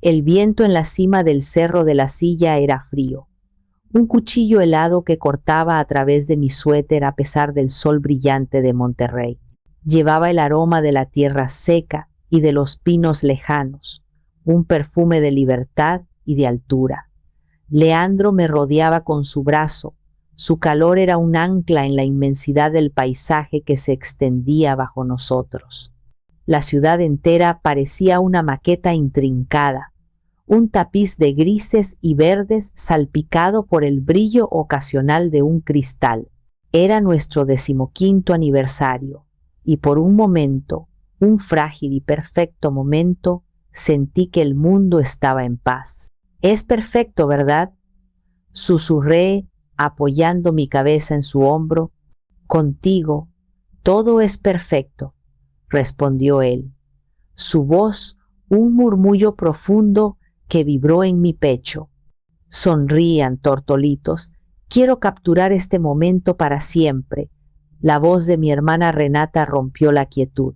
El viento en la cima del cerro de la Silla era frío. Un cuchillo helado que cortaba a través de mi suéter a pesar del sol brillante de Monterrey. Llevaba el aroma de la tierra seca y de los pinos lejanos, un perfume de libertad y de altura. Leandro me rodeaba con su brazo. Su calor era un ancla en la inmensidad del paisaje que se extendía bajo nosotros. La ciudad entera parecía una maqueta intrincada, un tapiz de grises y verdes salpicado por el brillo ocasional de un cristal. Era nuestro 15º aniversario, y por un momento, un frágil y perfecto momento, sentí que el mundo estaba en paz. «Es perfecto, ¿verdad?», susurré, apoyando mi cabeza en su hombro. «Contigo, todo es perfecto», respondió él. Su voz, un murmullo profundo que vibró en mi pecho. «Sonrían, tortolitos. Quiero capturar este momento para siempre». La voz de mi hermana Renata rompió la quietud.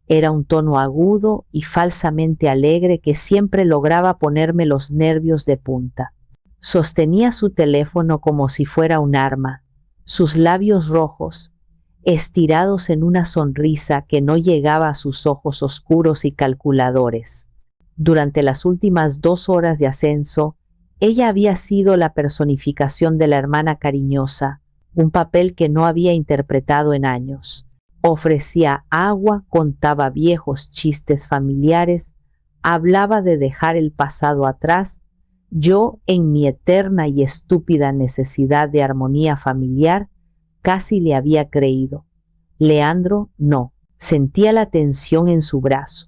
Era un tono agudo y falsamente alegre que siempre lograba ponerme los nervios de punta. Sostenía su teléfono como si fuera un arma, sus labios rojos, estirados en una sonrisa que no llegaba a sus ojos oscuros y calculadores. Durante las últimas 2 horas de ascenso, ella había sido la personificación de la hermana cariñosa, un papel que no había interpretado en años. Ofrecía agua, contaba viejos chistes familiares, hablaba de dejar el pasado atrás. Yo, en mi eterna y estúpida necesidad de armonía familiar, casi le había creído. Leandro no. Sentía la tensión en su brazo,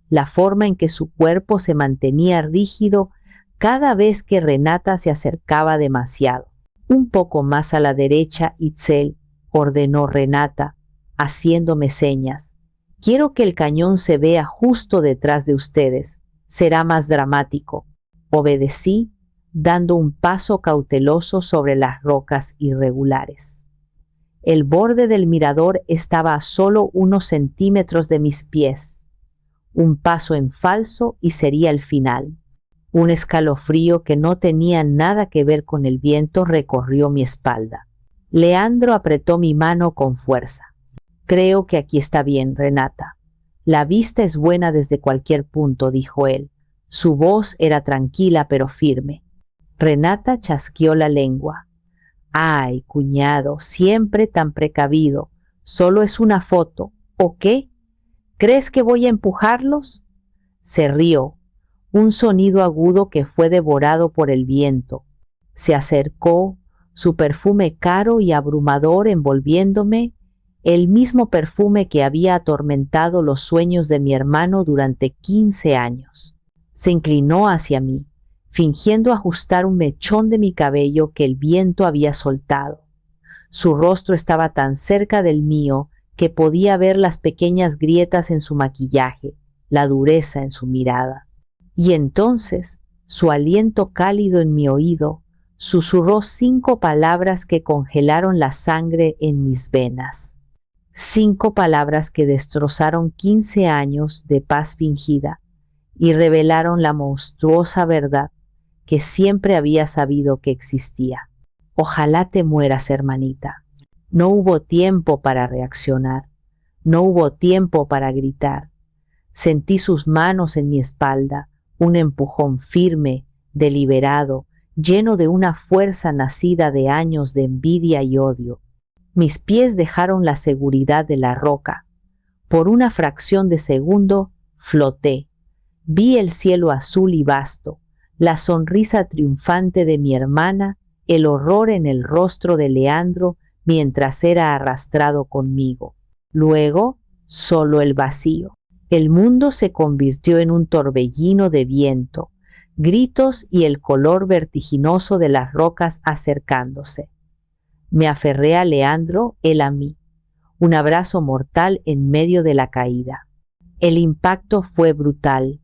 la forma en que su cuerpo se mantenía rígido cada vez que Renata se acercaba demasiado. «Un poco más a la derecha, Itzel», ordenó Renata, haciéndome señas. «Quiero que el cañón se vea justo detrás de ustedes. Será más dramático». Obedecí, dando un paso cauteloso sobre las rocas irregulares. El borde del mirador estaba a solo unos centímetros de mis pies. Un paso en falso y sería el final. Un escalofrío que no tenía nada que ver con el viento recorrió mi espalda. Leandro apretó mi mano con fuerza. «Creo que aquí está bien, Renata. La vista es buena desde cualquier punto», dijo él. Su voz era tranquila pero firme. Renata chasqueó la lengua. «Ay, cuñado, siempre tan precavido. Solo es una foto. ¿O qué? ¿Crees que voy a empujarlos?». Se rió, un sonido agudo que fue devorado por el viento. Se acercó, su perfume caro y abrumador envolviéndome, el mismo perfume que había atormentado los sueños de mi hermano durante 15 años. Se inclinó hacia mí, fingiendo ajustar un mechón de mi cabello que el viento había soltado. Su rostro estaba tan cerca del mío que podía ver las pequeñas grietas en su maquillaje, la dureza en su mirada. Y entonces, su aliento cálido en mi oído, susurró 5 palabras que congelaron la sangre en mis venas. 5 palabras que destrozaron 15 años de paz fingida y revelaron la monstruosa verdad que siempre había sabido que existía. «Ojalá te mueras, hermanita». No hubo tiempo para reaccionar, no hubo tiempo para gritar. Sentí sus manos en mi espalda, un empujón firme, deliberado, lleno de una fuerza nacida de años de envidia y odio. Mis pies dejaron la seguridad de la roca. Por una fracción de segundo, floté. Vi el cielo azul y vasto, la sonrisa triunfante de mi hermana, el horror en el rostro de Leandro mientras era arrastrado conmigo. Luego, solo el vacío. El mundo se convirtió en un torbellino de viento, gritos y el color vertiginoso de las rocas acercándose. Me aferré a Leandro, él a mí. Un abrazo mortal en medio de la caída. El impacto fue brutal.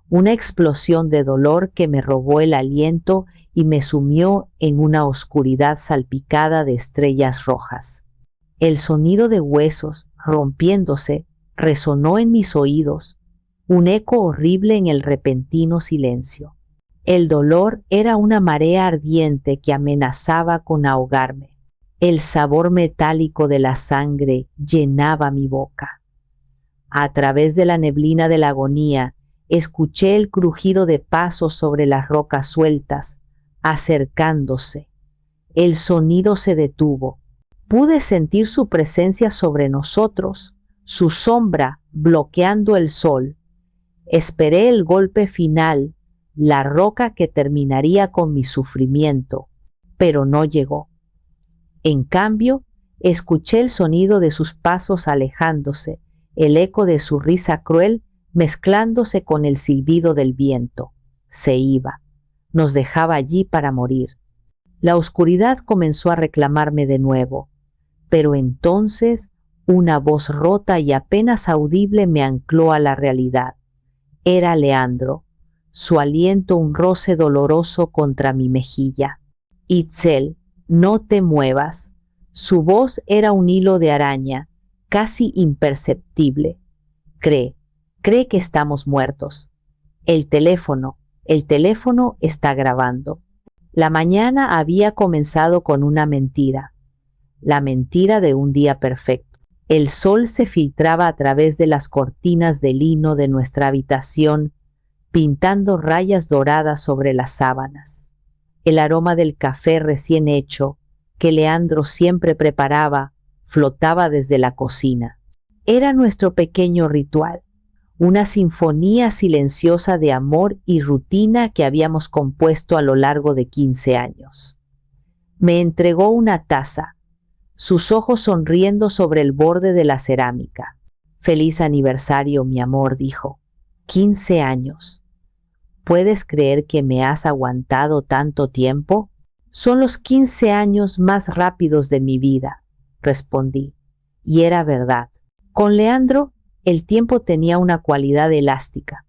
Una explosión de dolor que me robó el aliento y me sumió en una oscuridad salpicada de estrellas rojas. El sonido de huesos rompiéndose resonó en mis oídos, un eco horrible en el repentino silencio. El dolor era una marea ardiente que amenazaba con ahogarme. El sabor metálico de la sangre llenaba mi boca. A través de la neblina de la agonía, escuché el crujido de pasos sobre las rocas sueltas, acercándose. El sonido se detuvo. Pude sentir su presencia sobre nosotros, su sombra bloqueando el sol. Esperé el golpe final, la roca que terminaría con mi sufrimiento, pero no llegó. En cambio, escuché el sonido de sus pasos alejándose, el eco de su risa cruel mezclándose con el silbido del viento. Se iba, nos dejaba allí para morir. La oscuridad comenzó a reclamarme de nuevo, pero entonces una voz rota y apenas audible me ancló a la realidad. Era Leandro, su aliento un roce doloroso contra mi mejilla. Itzel, no te muevas. Su voz era un hilo de araña, casi imperceptible. Cree que estamos muertos. El teléfono está grabando. La mañana había comenzado con una mentira. La mentira de un día perfecto. El sol se filtraba a través de las cortinas de lino de nuestra habitación, pintando rayas doradas sobre las sábanas. El aroma del café recién hecho, que Leandro siempre preparaba, flotaba desde la cocina. Era nuestro pequeño ritual, una sinfonía silenciosa de amor y rutina que habíamos compuesto a lo largo de 15 años. Me entregó una taza, sus ojos sonriendo sobre el borde de la cerámica. Feliz aniversario, mi amor, dijo. 15 años. ¿Puedes creer que me has aguantado tanto tiempo? Son los 15 años más rápidos de mi vida, respondí. Y era verdad. Con Leandro, el tiempo tenía una cualidad elástica,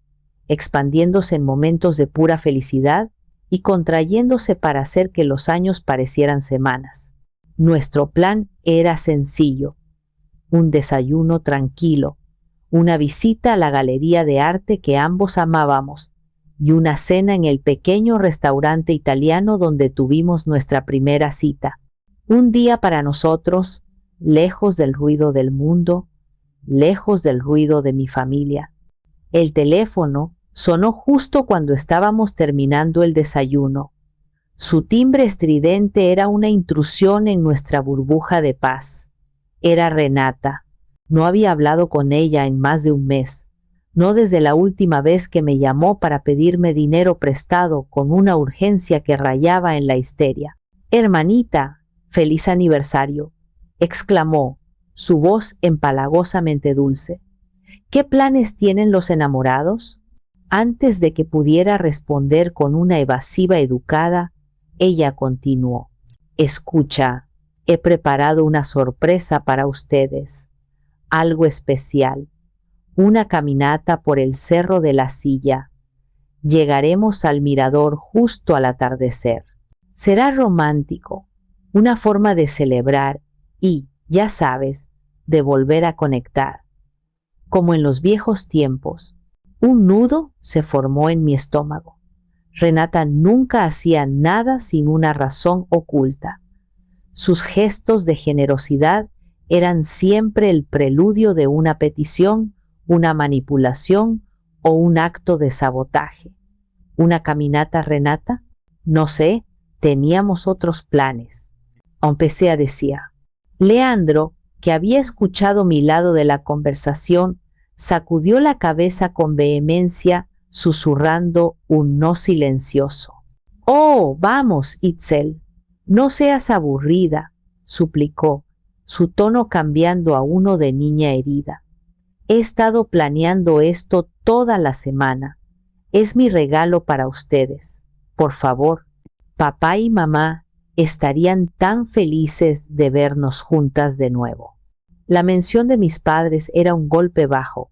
expandiéndose en momentos de pura felicidad y contrayéndose para hacer que los años parecieran semanas. Nuestro plan era sencillo: un desayuno tranquilo, una visita a la galería de arte que ambos amábamos y una cena en el pequeño restaurante italiano donde tuvimos nuestra primera cita. Un día para nosotros, lejos del ruido del mundo, lejos del ruido de mi familia. El teléfono sonó justo cuando estábamos terminando el desayuno. Su timbre estridente era una intrusión en nuestra burbuja de paz. Era Renata. No había hablado con ella en más de un mes, no desde la última vez que me llamó para pedirme dinero prestado con una urgencia que rayaba en la histeria. «Hermanita, feliz aniversario», exclamó, su voz empalagosamente dulce. «¿Qué planes tienen los enamorados?». Antes de que pudiera responder con una evasiva educada, ella continuó: «Escucha, he preparado una sorpresa para ustedes, algo especial, una caminata por el Cerro de la Silla. Llegaremos al mirador justo al atardecer. Será romántico, una forma de celebrar y, ya sabes, de volver a conectar. Como en los viejos tiempos». Un nudo se formó en mi estómago. Renata nunca hacía nada sin una razón oculta. Sus gestos de generosidad eran siempre el preludio de una petición, una manipulación o un acto de sabotaje. ¿Una caminata, Renata? No sé, teníamos otros planes. Aunque sea, decía. Leandro, que había escuchado mi lado de la conversación, sacudió la cabeza con vehemencia, susurrando un no silencioso. «Oh, vamos, Itzel, no seas aburrida», suplicó, su tono cambiando a uno de niña herida. «He estado planeando esto toda la semana. Es mi regalo para ustedes. Por favor, papá y mamá estarían tan felices de vernos juntas de nuevo». La mención de mis padres era un golpe bajo,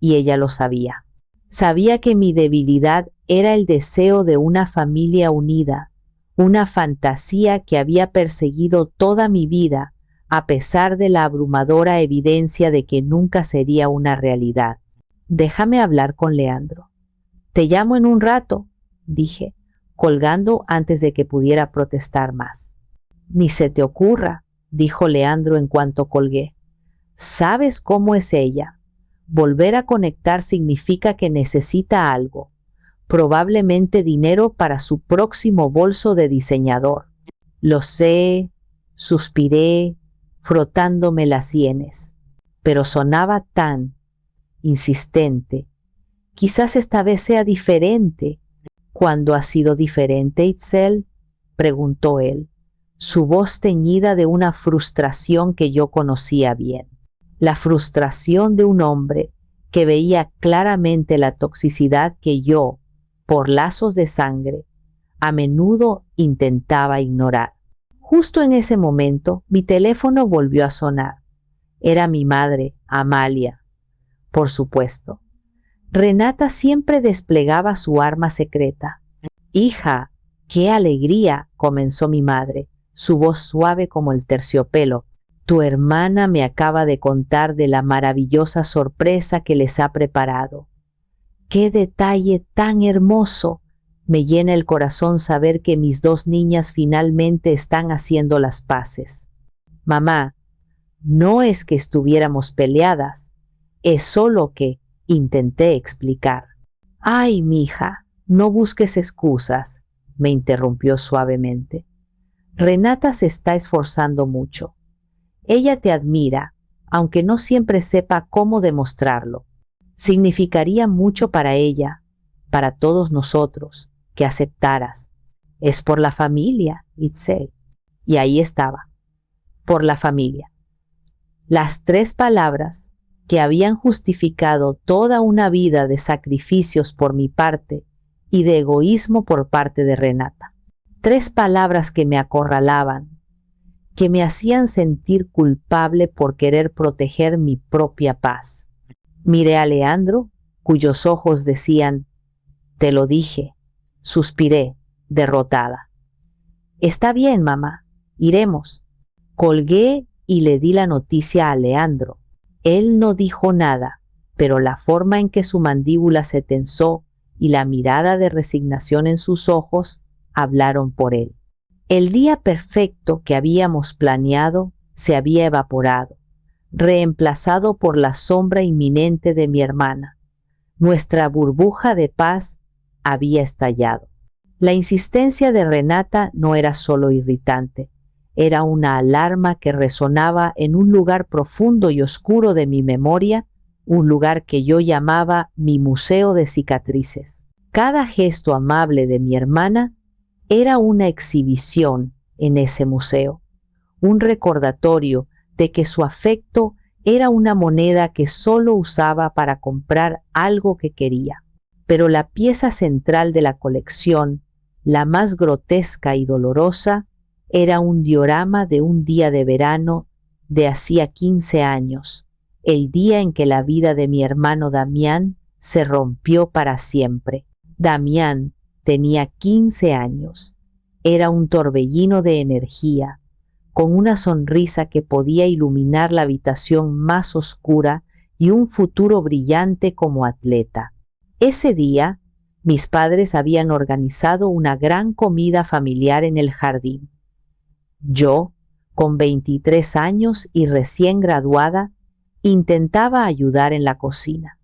y ella lo sabía. Sabía que mi debilidad era el deseo de una familia unida, una fantasía que había perseguido toda mi vida, a pesar de la abrumadora evidencia de que nunca sería una realidad. Déjame hablar con Leandro. Te llamo en un rato, dije, colgando antes de que pudiera protestar más. Ni se te ocurra, dijo Leandro en cuanto colgué. ¿Sabes cómo es ella? Volver a conectar significa que necesita algo, probablemente dinero para su próximo bolso de diseñador. Lo sé, suspiré, frotándome las sienes, pero sonaba tan insistente. Quizás esta vez sea diferente. ¿Cuándo ha sido diferente, Itzel?, preguntó él, su voz teñida de una frustración que yo conocía bien. La frustración de un hombre que veía claramente la toxicidad que yo, por lazos de sangre, a menudo intentaba ignorar. Justo en ese momento, mi teléfono volvió a sonar. Era mi madre, Amalia. Por supuesto. Renata siempre desplegaba su arma secreta. «Hija, qué alegría», comenzó mi madre, su voz suave como el terciopelo. «Tu hermana me acaba de contar de la maravillosa sorpresa que les ha preparado. ¡Qué detalle tan hermoso! Me llena el corazón saber que mis dos niñas finalmente están haciendo las paces. Mamá, no es que estuviéramos peleadas, es solo que intenté explicar». «Ay, mija, no busques excusas», me interrumpió suavemente. «Renata se está esforzando mucho. Ella te admira, aunque no siempre sepa cómo demostrarlo. Significaría mucho para ella, para todos nosotros, que aceptaras. Es por la familia, Itzel». Y ahí estaba, por la familia. Las tres palabras que habían justificado toda una vida de sacrificios por mi parte y de egoísmo por parte de Renata. Tres palabras que me acorralaban, que me hacían sentir culpable por querer proteger mi propia paz. Miré a Leandro, cuyos ojos decían, «Te lo dije». Suspiré, derrotada. «Está bien, mamá, iremos». Colgué y le di la noticia a Leandro. Él no dijo nada, pero la forma en que su mandíbula se tensó y la mirada de resignación en sus ojos hablaron por él. El día perfecto que habíamos planeado se había evaporado, reemplazado por la sombra inminente de mi hermana. Nuestra burbuja de paz había estallado. La insistencia de Renata no era solo irritante, era una alarma que resonaba en un lugar profundo y oscuro de mi memoria, un lugar que yo llamaba mi museo de cicatrices. Cada gesto amable de mi hermana era una exhibición en ese museo, un recordatorio de que su afecto era una moneda que solo usaba para comprar algo que quería. Pero la pieza central de la colección, la más grotesca y dolorosa, era un diorama de un día de verano de hacía 15 años, el día en que la vida de mi hermano Damián se rompió para siempre. Damián tenía 15 años, era un torbellino de energía, con una sonrisa que podía iluminar la habitación más oscura y un futuro brillante como atleta. Ese día, mis padres habían organizado una gran comida familiar en el jardín. Yo, con 23 años y recién graduada, intentaba ayudar en la cocina.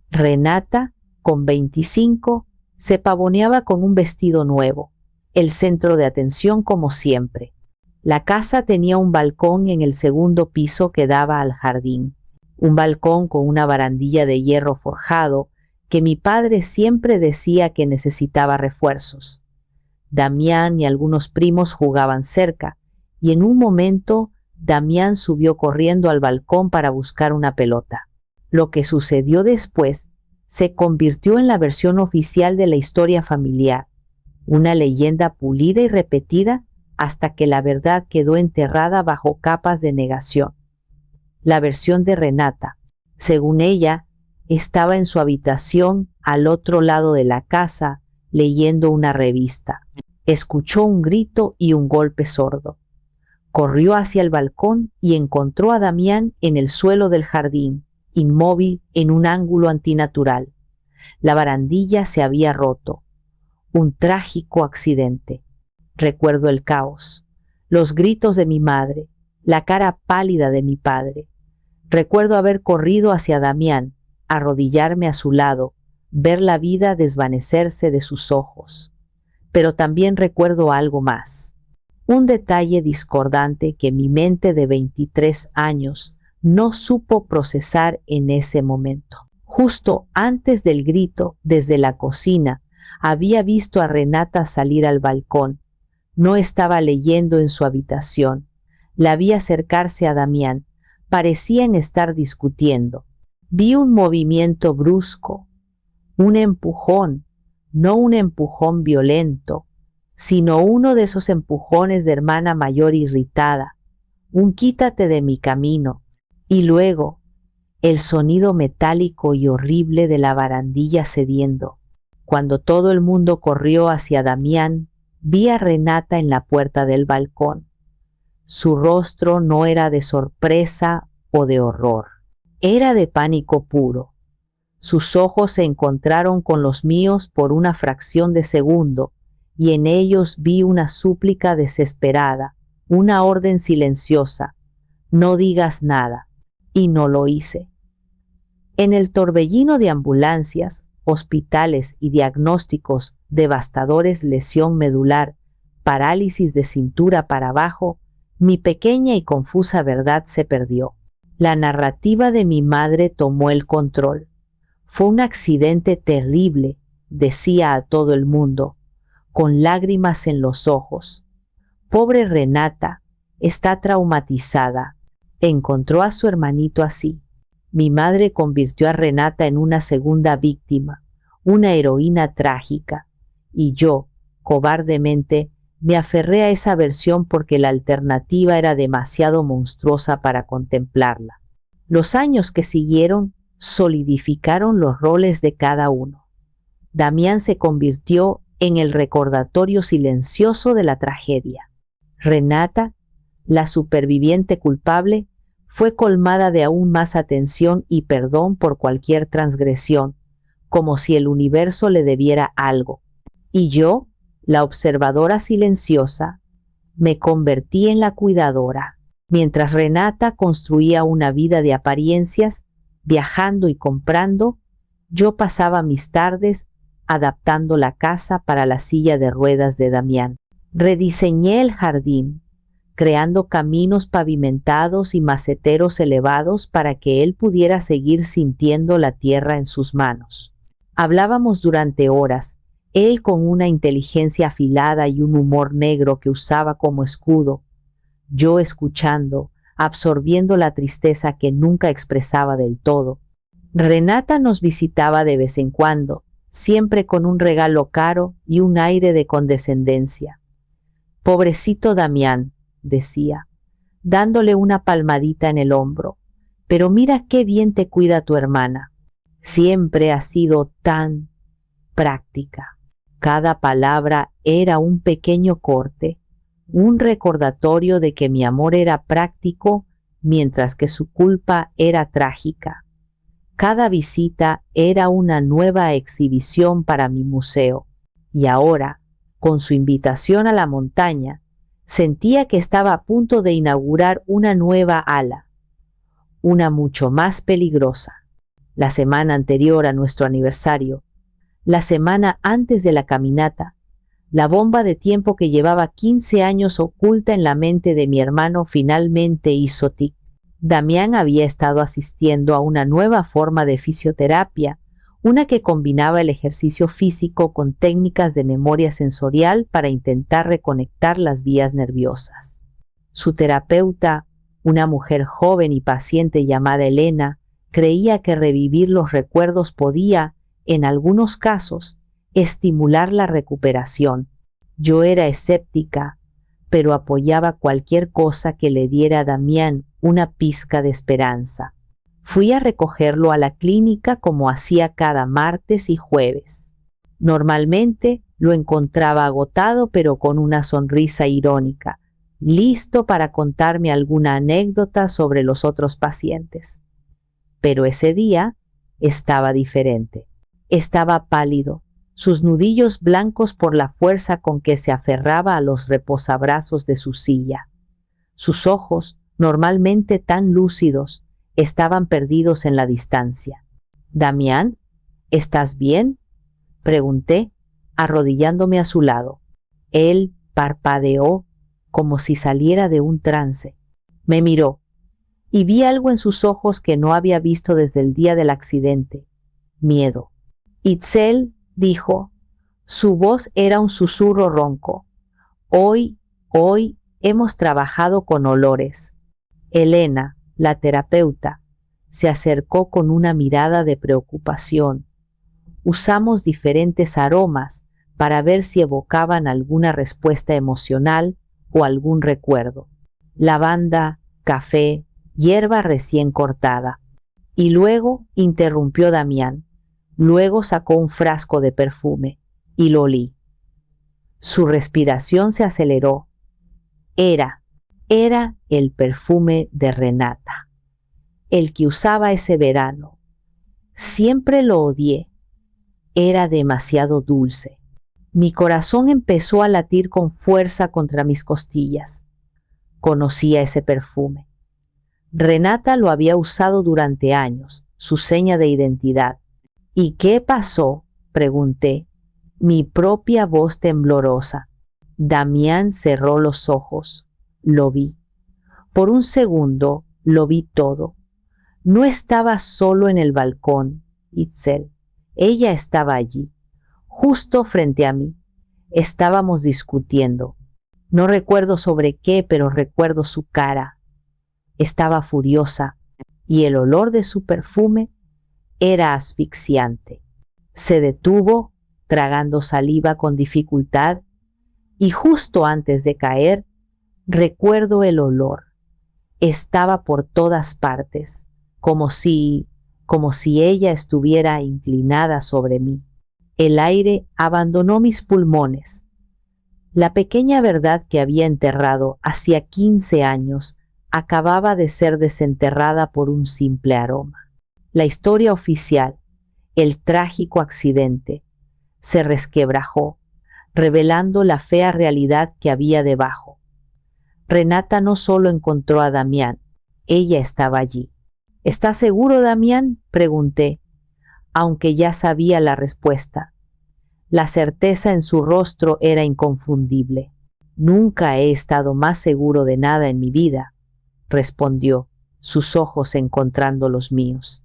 Renata, con 25, se pavoneaba con un vestido nuevo, el centro de atención como siempre. La casa tenía un balcón en el segundo piso que daba al jardín, un balcón con una barandilla de hierro forjado que mi padre siempre decía que necesitaba refuerzos. Damián y algunos primos jugaban cerca, y en un momento Damián subió corriendo al balcón para buscar una pelota. Lo que sucedió después se convirtió en la versión oficial de la historia familiar, una leyenda pulida y repetida hasta que la verdad quedó enterrada bajo capas de negación. La versión de Renata, según ella, estaba en su habitación al otro lado de la casa leyendo una revista. Escuchó un grito y un golpe sordo. Corrió hacia el balcón y encontró a Damián en el suelo del jardín, inmóvil en un ángulo antinatural. La barandilla se había roto. Un trágico accidente. Recuerdo el caos, los gritos de mi madre, la cara pálida de mi padre. Recuerdo haber corrido hacia Damián, arrodillarme a su lado, ver la vida desvanecerse de sus ojos. Pero también recuerdo algo más. Un detalle discordante que mi mente de 23 años no supo procesar en ese momento. Justo antes del grito, desde la cocina, había visto a Renata salir al balcón. No estaba leyendo en su habitación. La vi acercarse a Damián. Parecían estar discutiendo. Vi un movimiento brusco, un empujón, no un empujón violento, sino uno de esos empujones de hermana mayor irritada, un quítate de mi camino, y luego el sonido metálico y horrible de la barandilla cediendo. Cuando todo el mundo corrió hacia Damián, vi a Renata en la puerta del balcón. Su rostro no era de sorpresa o de horror, era de pánico puro. Sus ojos se encontraron con los míos por una fracción de segundo, y en ellos vi una súplica desesperada, una orden silenciosa: no digas nada. Y no lo hice. En el torbellino de ambulancias, hospitales y diagnósticos devastadores, lesión medular, parálisis de cintura para abajo, mi pequeña y confusa verdad se perdió. La narrativa de mi madre tomó el control. Fue un accidente terrible, decía a todo el mundo, con lágrimas en los ojos. Pobre Renata, está traumatizada. Encontró a su hermanito así. Mi madre convirtió a Renata en una segunda víctima, una heroína trágica, y yo, cobardemente, me aferré a esa versión porque la alternativa era demasiado monstruosa para contemplarla. Los años que siguieron solidificaron los roles de cada uno. Damián se convirtió en el recordatorio silencioso de la tragedia. Renata, la superviviente culpable, fue colmada de aún más atención y perdón por cualquier transgresión, como si el universo le debiera algo. Y yo, la observadora silenciosa, me convertí en la cuidadora. Mientras Renata construía una vida de apariencias, viajando y comprando, yo pasaba mis tardes adaptando la casa para la silla de ruedas de Damián. Rediseñé el jardín, creando caminos pavimentados y maceteros elevados para que él pudiera seguir sintiendo la tierra en sus manos. Hablábamos durante horas, él con una inteligencia afilada y un humor negro que usaba como escudo, yo escuchando, absorbiendo la tristeza que nunca expresaba del todo. Renata nos visitaba de vez en cuando, siempre con un regalo caro y un aire de condescendencia. Pobrecito Damián, decía, dándole una palmadita en el hombro, pero mira qué bien te cuida tu hermana. Siempre ha sido tan práctica. Cada palabra era un pequeño corte, un recordatorio de que mi amor era práctico mientras que su culpa era trágica. Cada visita era una nueva exhibición para mi museo, y ahora, con su invitación a la montaña, sentía que estaba a punto de inaugurar una nueva ala, una mucho más peligrosa. La semana anterior a nuestro aniversario, la semana antes de la caminata, la bomba de tiempo que llevaba 15 años oculta en la mente de mi hermano finalmente hizo tic. Damián había estado asistiendo a una nueva forma de fisioterapia, una que combinaba el ejercicio físico con técnicas de memoria sensorial para intentar reconectar las vías nerviosas. Su terapeuta, una mujer joven y paciente llamada Elena, creía que revivir los recuerdos podía, en algunos casos, estimular la recuperación. Yo era escéptica, pero apoyaba cualquier cosa que le diera a Damián una pizca de esperanza. Fui a recogerlo a la clínica como hacía cada martes y jueves. Normalmente lo encontraba agotado, pero con una sonrisa irónica, listo para contarme alguna anécdota sobre los otros pacientes. Pero ese día estaba diferente. Estaba pálido, sus nudillos blancos por la fuerza con que se aferraba a los reposabrazos de su silla. Sus ojos, normalmente tan lúcidos, estaban perdidos en la distancia. «Damián, ¿estás bien?», pregunté, arrodillándome a su lado. Él parpadeó como si saliera de un trance. Me miró, y vi algo en sus ojos que no había visto desde el día del accidente: miedo. «Itzel», dijo. Su voz era un susurro ronco. Hoy hemos trabajado con olores». Elena, la terapeuta, se acercó con una mirada de preocupación. Usamos diferentes aromas para ver si evocaban alguna respuesta emocional o algún recuerdo. Lavanda, café, hierba recién cortada. Y luego interrumpió Damián. Luego sacó un frasco de perfume y lo olí. Su respiración se aceleró. Era el perfume de Renata, el que usaba ese verano. Siempre lo odié. Era demasiado dulce. Mi corazón empezó a latir con fuerza contra mis costillas. Conocía ese perfume. Renata lo había usado durante años, su seña de identidad. «¿Y qué pasó?», pregunté, mi propia voz temblorosa. Damián cerró los ojos. Lo vi. Por un segundo lo vi todo. No estaba solo en el balcón, Itzel. Ella estaba allí, justo frente a mí. Estábamos discutiendo. No recuerdo sobre qué, pero recuerdo su cara. Estaba furiosa, y el olor de su perfume era asfixiante. Se detuvo, tragando saliva con dificultad, y justo antes de caer, recuerdo el olor. Estaba por todas partes, como si ella estuviera inclinada sobre mí. El aire abandonó mis pulmones. La pequeña verdad que había enterrado hacía 15 años acababa de ser desenterrada por un simple aroma. La historia oficial, el trágico accidente, se resquebrajó, revelando la fea realidad que había debajo. Renata no solo encontró a Damián, ella estaba allí. «¿Estás seguro, Damián?», pregunté, aunque ya sabía la respuesta. La certeza en su rostro era inconfundible. «Nunca he estado más seguro de nada en mi vida», respondió, sus ojos encontrando los míos.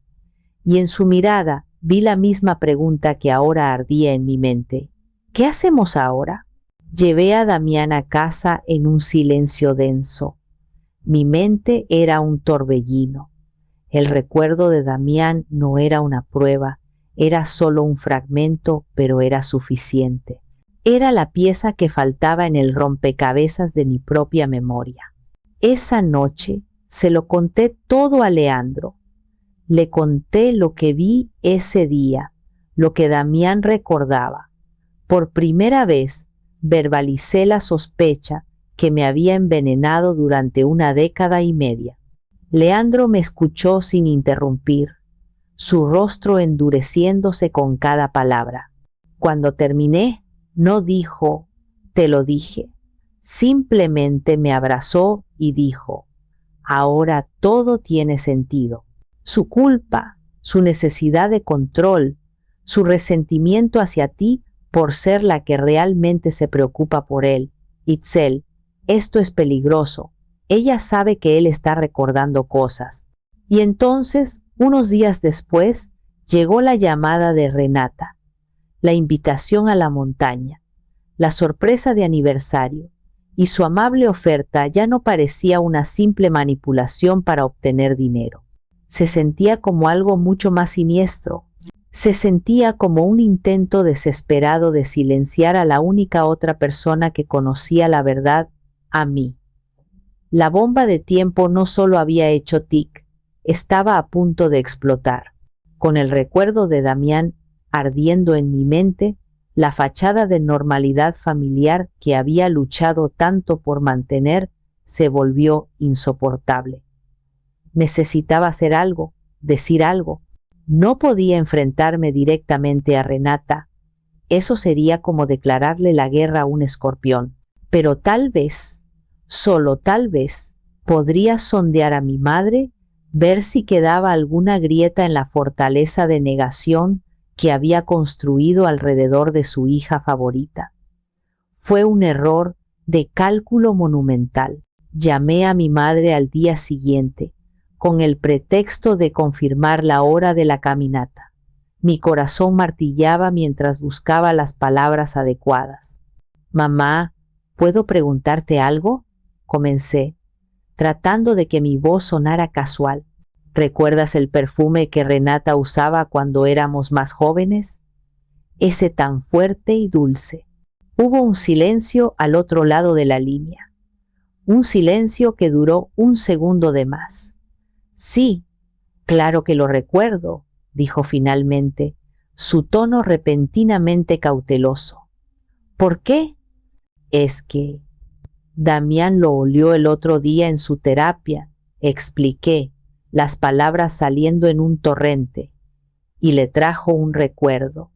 Y en su mirada vi la misma pregunta que ahora ardía en mi mente. «¿Qué hacemos ahora?». Llevé a Damián a casa en un silencio denso. Mi mente era un torbellino. El recuerdo de Damián no era una prueba, era solo un fragmento, pero era suficiente. Era la pieza que faltaba en el rompecabezas de mi propia memoria. Esa noche se lo conté todo a Leandro. Le conté lo que vi ese día, lo que Damián recordaba. Por primera vez verbalicé la sospecha que me había envenenado durante 1 década y media. Leandro me escuchó sin interrumpir, su rostro endureciéndose con cada palabra. Cuando terminé, no dijo, «te lo dije». Simplemente me abrazó y dijo, «ahora todo tiene sentido». Su culpa, su necesidad de control, su resentimiento hacia ti por ser la que realmente se preocupa por él. «Itzel, esto es peligroso». Ella sabe que él está recordando cosas. Y entonces, unos días después, llegó la llamada de Renata, la invitación a la montaña, la sorpresa de aniversario, y su amable oferta ya no parecía una simple manipulación para obtener dinero. Se sentía como algo mucho más siniestro. Se sentía como un intento desesperado de silenciar a la única otra persona que conocía la verdad, a mí. La bomba de tiempo no solo había hecho tic, estaba a punto de explotar. Con el recuerdo de Damián ardiendo en mi mente, la fachada de normalidad familiar que había luchado tanto por mantener se volvió insoportable. Necesitaba hacer algo. decir algo. No podía enfrentarme directamente a Renata. Eso sería como declararle la guerra a un escorpión. Pero tal vez, solo tal vez, podría sondear a mi madre, ver si quedaba alguna grieta en la fortaleza de negación que había construido alrededor de su hija favorita. Fue un error de cálculo monumental. Llamé a mi madre al día siguiente, con el pretexto de confirmar la hora de la caminata. Mi corazón martillaba mientras buscaba las palabras adecuadas. «Mamá, ¿puedo preguntarte algo?», comencé, tratando de que mi voz sonara casual. «¿Recuerdas el perfume que Renata usaba cuando éramos más jóvenes? Ese tan fuerte y dulce». Hubo un silencio al otro lado de la línea. Un silencio que duró un segundo de más. «Sí, claro que lo recuerdo», dijo finalmente, su tono repentinamente cauteloso. «¿Por qué?». «Es que Damián lo olió el otro día en su terapia», expliqué, las palabras saliendo en un torrente, «y le trajo un recuerdo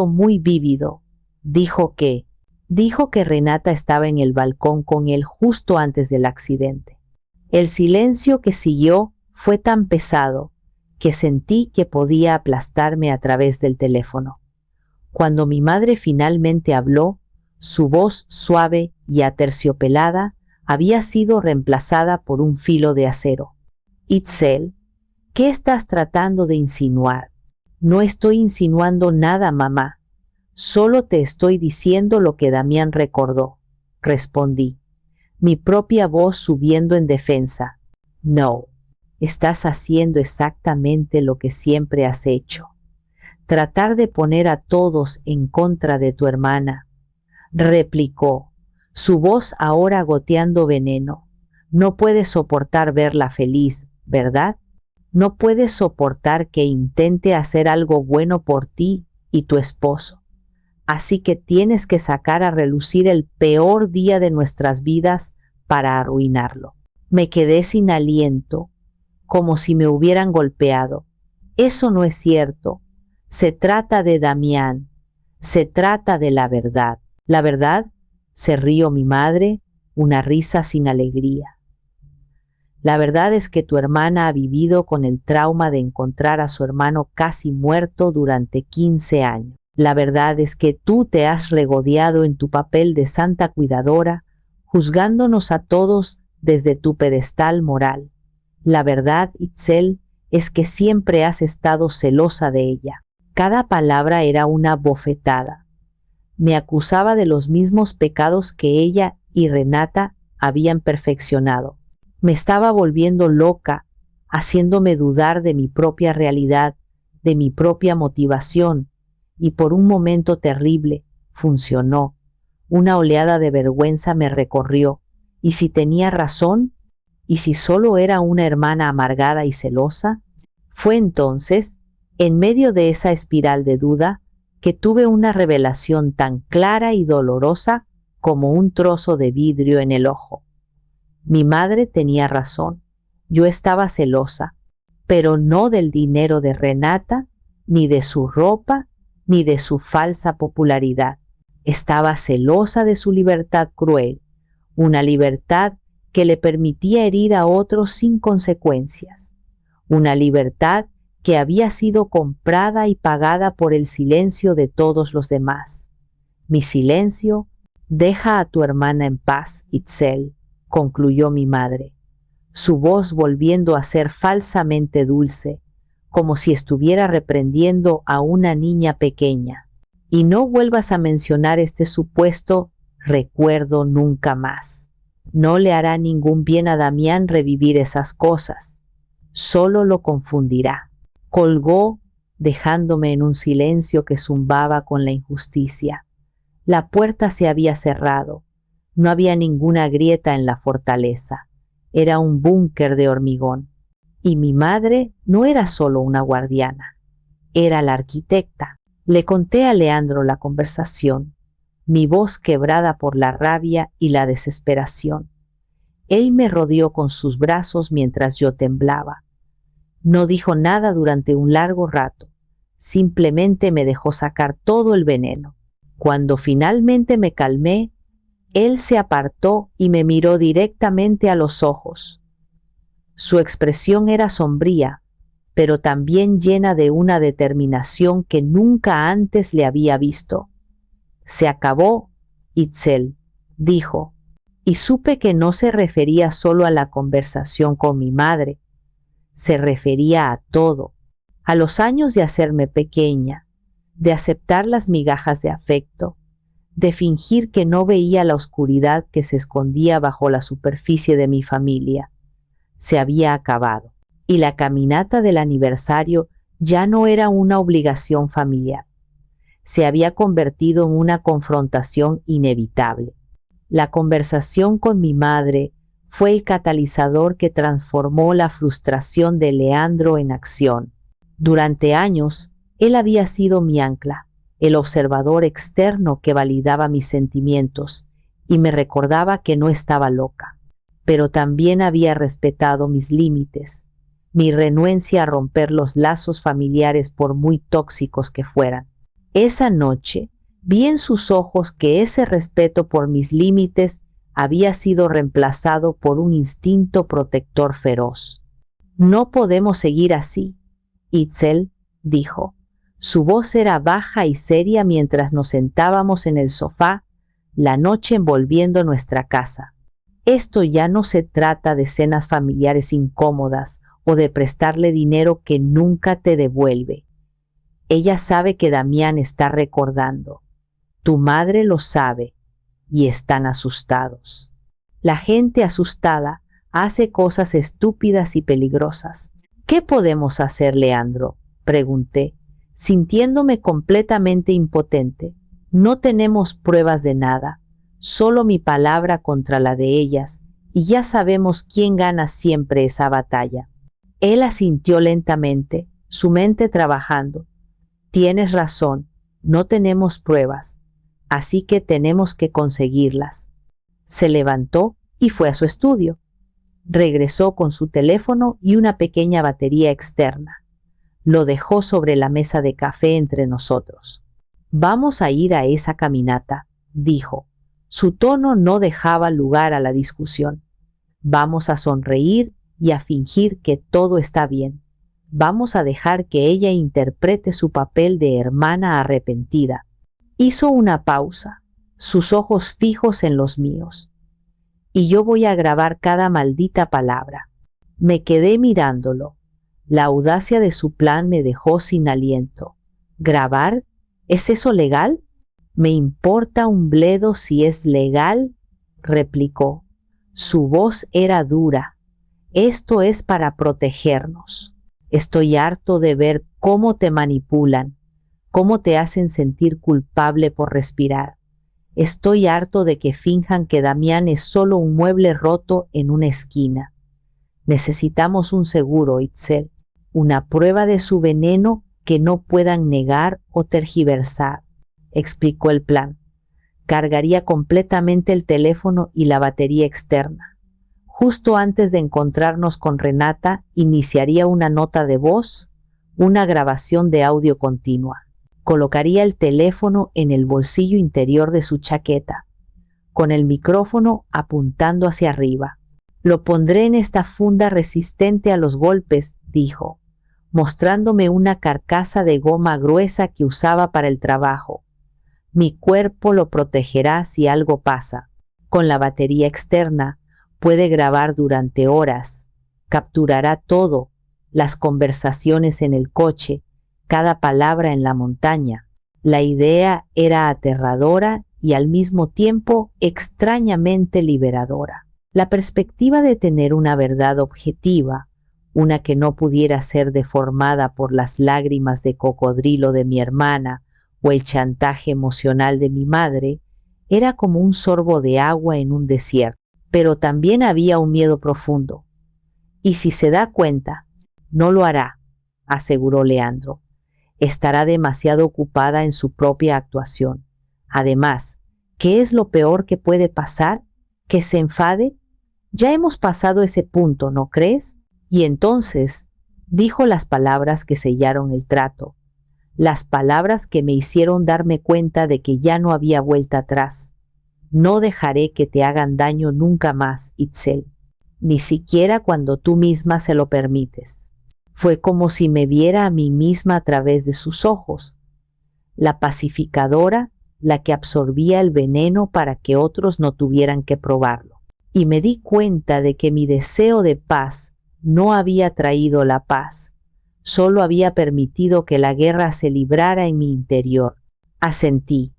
muy vívido. Dijo que Renata estaba en el balcón con él justo antes del accidente». El silencio que siguió fue tan pesado que sentí que podía aplastarme a través del teléfono. Cuando mi madre finalmente habló, su voz suave y aterciopelada había sido reemplazada por un filo de acero. «Itzel, ¿qué estás tratando de insinuar?». «No estoy insinuando nada, mamá. Solo te estoy diciendo lo que Damián recordó», respondí, mi propia voz subiendo en defensa. «No, estás haciendo exactamente lo que siempre has hecho. Tratar de poner a todos en contra de tu hermana», replicó, su voz ahora goteando veneno. «No puedes soportar verla feliz, ¿verdad? No puedes soportar que intente hacer algo bueno por ti y tu esposo. Así que tienes que sacar a relucir el peor día de nuestras vidas para arruinarlo». Me quedé sin aliento, como si me hubieran golpeado. «Eso no es cierto. Se trata de Damián. Se trata de la verdad». «¿La verdad?», se rió mi madre, una risa sin alegría. «La verdad es que tu hermana ha vivido con el trauma de encontrar a su hermano casi muerto durante 15 años. La verdad es que tú te has regodeado en tu papel de santa cuidadora, juzgándonos a todos desde tu pedestal moral. La verdad, Itzel, es que siempre has estado celosa de ella». Cada palabra era una bofetada. Me acusaba de los mismos pecados que ella y Renata habían perfeccionado. Me estaba volviendo loca, haciéndome dudar de mi propia realidad, de mi propia motivación, y por un momento terrible, funcionó. Una oleada de vergüenza me recorrió, y si tenía razón, y si solo era una hermana amargada y celosa. Fue entonces, en medio de esa espiral de duda, que tuve una revelación tan clara y dolorosa como un trozo de vidrio en el ojo. Mi madre tenía razón. Yo estaba celosa, pero no del dinero de Renata, ni de su ropa, ni de su falsa popularidad. Estaba celosa de su libertad cruel, una libertad que le permitía herir a otros sin consecuencias, una libertad que había sido comprada y pagada por el silencio de todos los demás. «Mi silencio, deja a tu hermana en paz, Itzel», concluyó mi madre, su voz volviendo a ser falsamente dulce, como si estuviera reprendiendo a una niña pequeña. «Y no vuelvas a mencionar este supuesto recuerdo nunca más. No le hará ningún bien a Damián revivir esas cosas. Solo lo confundirá». Colgó, dejándome en un silencio que zumbaba con la injusticia. La puerta se había cerrado. No había ninguna grieta en la fortaleza. Era un búnker de hormigón. Y mi madre no era solo una guardiana. Era la arquitecta. Le conté a Leandro la conversación, mi voz quebrada por la rabia y la desesperación. Él me rodeó con sus brazos mientras yo temblaba. No dijo nada durante un largo rato. Simplemente me dejó sacar todo el veneno. Cuando finalmente me calmé, él se apartó y me miró directamente a los ojos. Su expresión era sombría, pero también llena de una determinación que nunca antes le había visto. Se acabó, Itzel, dijo, y supe que no se refería solo a la conversación con mi madre, se refería a todo, a los años de hacerme pequeña, de aceptar las migajas de afecto, de fingir que no veía la oscuridad que se escondía bajo la superficie de mi familia. Se había acabado, y la caminata del aniversario ya no era una obligación familiar. Se había convertido en una confrontación inevitable. La conversación con mi madre fue el catalizador que transformó la frustración de Leandro en acción. Durante años, él había sido mi ancla, el observador externo que validaba mis sentimientos y me recordaba que no estaba loca, pero también había respetado mis límites, mi renuencia a romper los lazos familiares por muy tóxicos que fueran. Esa noche vi en sus ojos que ese respeto por mis límites había sido reemplazado por un instinto protector feroz. No podemos seguir así, Itzel, dijo. Su voz era baja y seria mientras nos sentábamos en el sofá, la noche envolviendo nuestra casa. Esto ya no se trata de cenas familiares incómodas o de prestarle dinero que nunca te devuelve. Ella sabe que Damián está recordando. Tu madre lo sabe y están asustados. La gente asustada hace cosas estúpidas y peligrosas. ¿Qué podemos hacer, Leandro?, pregunté, sintiéndome completamente impotente. No tenemos pruebas de nada, solo mi palabra contra la de ellas, y ya sabemos quién gana siempre esa batalla. Él asintió lentamente, su mente trabajando. Tienes razón, no tenemos pruebas, así que tenemos que conseguirlas. Se levantó y fue a su estudio. Regresó con su teléfono y una pequeña batería externa. Lo dejó sobre la mesa de café entre nosotros. Vamos a ir a esa caminata, dijo. Su tono no dejaba lugar a la discusión. Vamos a sonreír y a fingir que todo está bien. Vamos a dejar que ella interprete su papel de hermana arrepentida. Hizo una pausa, sus ojos fijos en los míos. Y yo voy a grabar cada maldita palabra. Me quedé mirándolo. La audacia de su plan me dejó sin aliento. ¿Grabar? ¿Es eso legal? Me importa un bledo si es legal, replicó. Su voz era dura. Esto es para protegernos. Estoy harto de ver cómo te manipulan, cómo te hacen sentir culpable por respirar. Estoy harto de que finjan que Damián es solo un mueble roto en una esquina. Necesitamos un seguro, Itzel, una prueba de su veneno que no puedan negar o tergiversar, explicó el plan. Cargaría completamente el teléfono y la batería externa. Justo antes de encontrarnos con Renata, iniciaría una nota de voz, una grabación de audio continua. Colocaría el teléfono en el bolsillo interior de su chaqueta, con el micrófono apuntando hacia arriba. Lo pondré en esta funda resistente a los golpes, dijo, mostrándome una carcasa de goma gruesa que usaba para el trabajo. Mi cuerpo lo protegerá si algo pasa. Con la batería externa puede grabar durante horas. Capturará todo, las conversaciones en el coche, cada palabra en la montaña. La idea era aterradora y al mismo tiempo extrañamente liberadora. La perspectiva de tener una verdad objetiva, una que no pudiera ser deformada por las lágrimas de cocodrilo de mi hermana o el chantaje emocional de mi madre, era como un sorbo de agua en un desierto. Pero también había un miedo profundo. Y si se da cuenta, no lo hará, aseguró Leandro. Estará demasiado ocupada en su propia actuación. Además, ¿qué es lo peor que puede pasar? ¿Que se enfade? Ya hemos pasado ese punto, ¿no crees? Y entonces, Dijo las palabras que sellaron el trato, las palabras que me hicieron darme cuenta de que ya no había vuelta atrás. No dejaré que te hagan daño nunca más, Itzel, ni siquiera cuando tú misma se lo permites. Fue como si me viera a mí misma a través de sus ojos, la pacificadora, la que absorbía el veneno para que otros no tuvieran que probarlo. Y me di cuenta de que mi deseo de paz no había traído la paz, solo había permitido que la guerra se librara en mi interior. Asentí,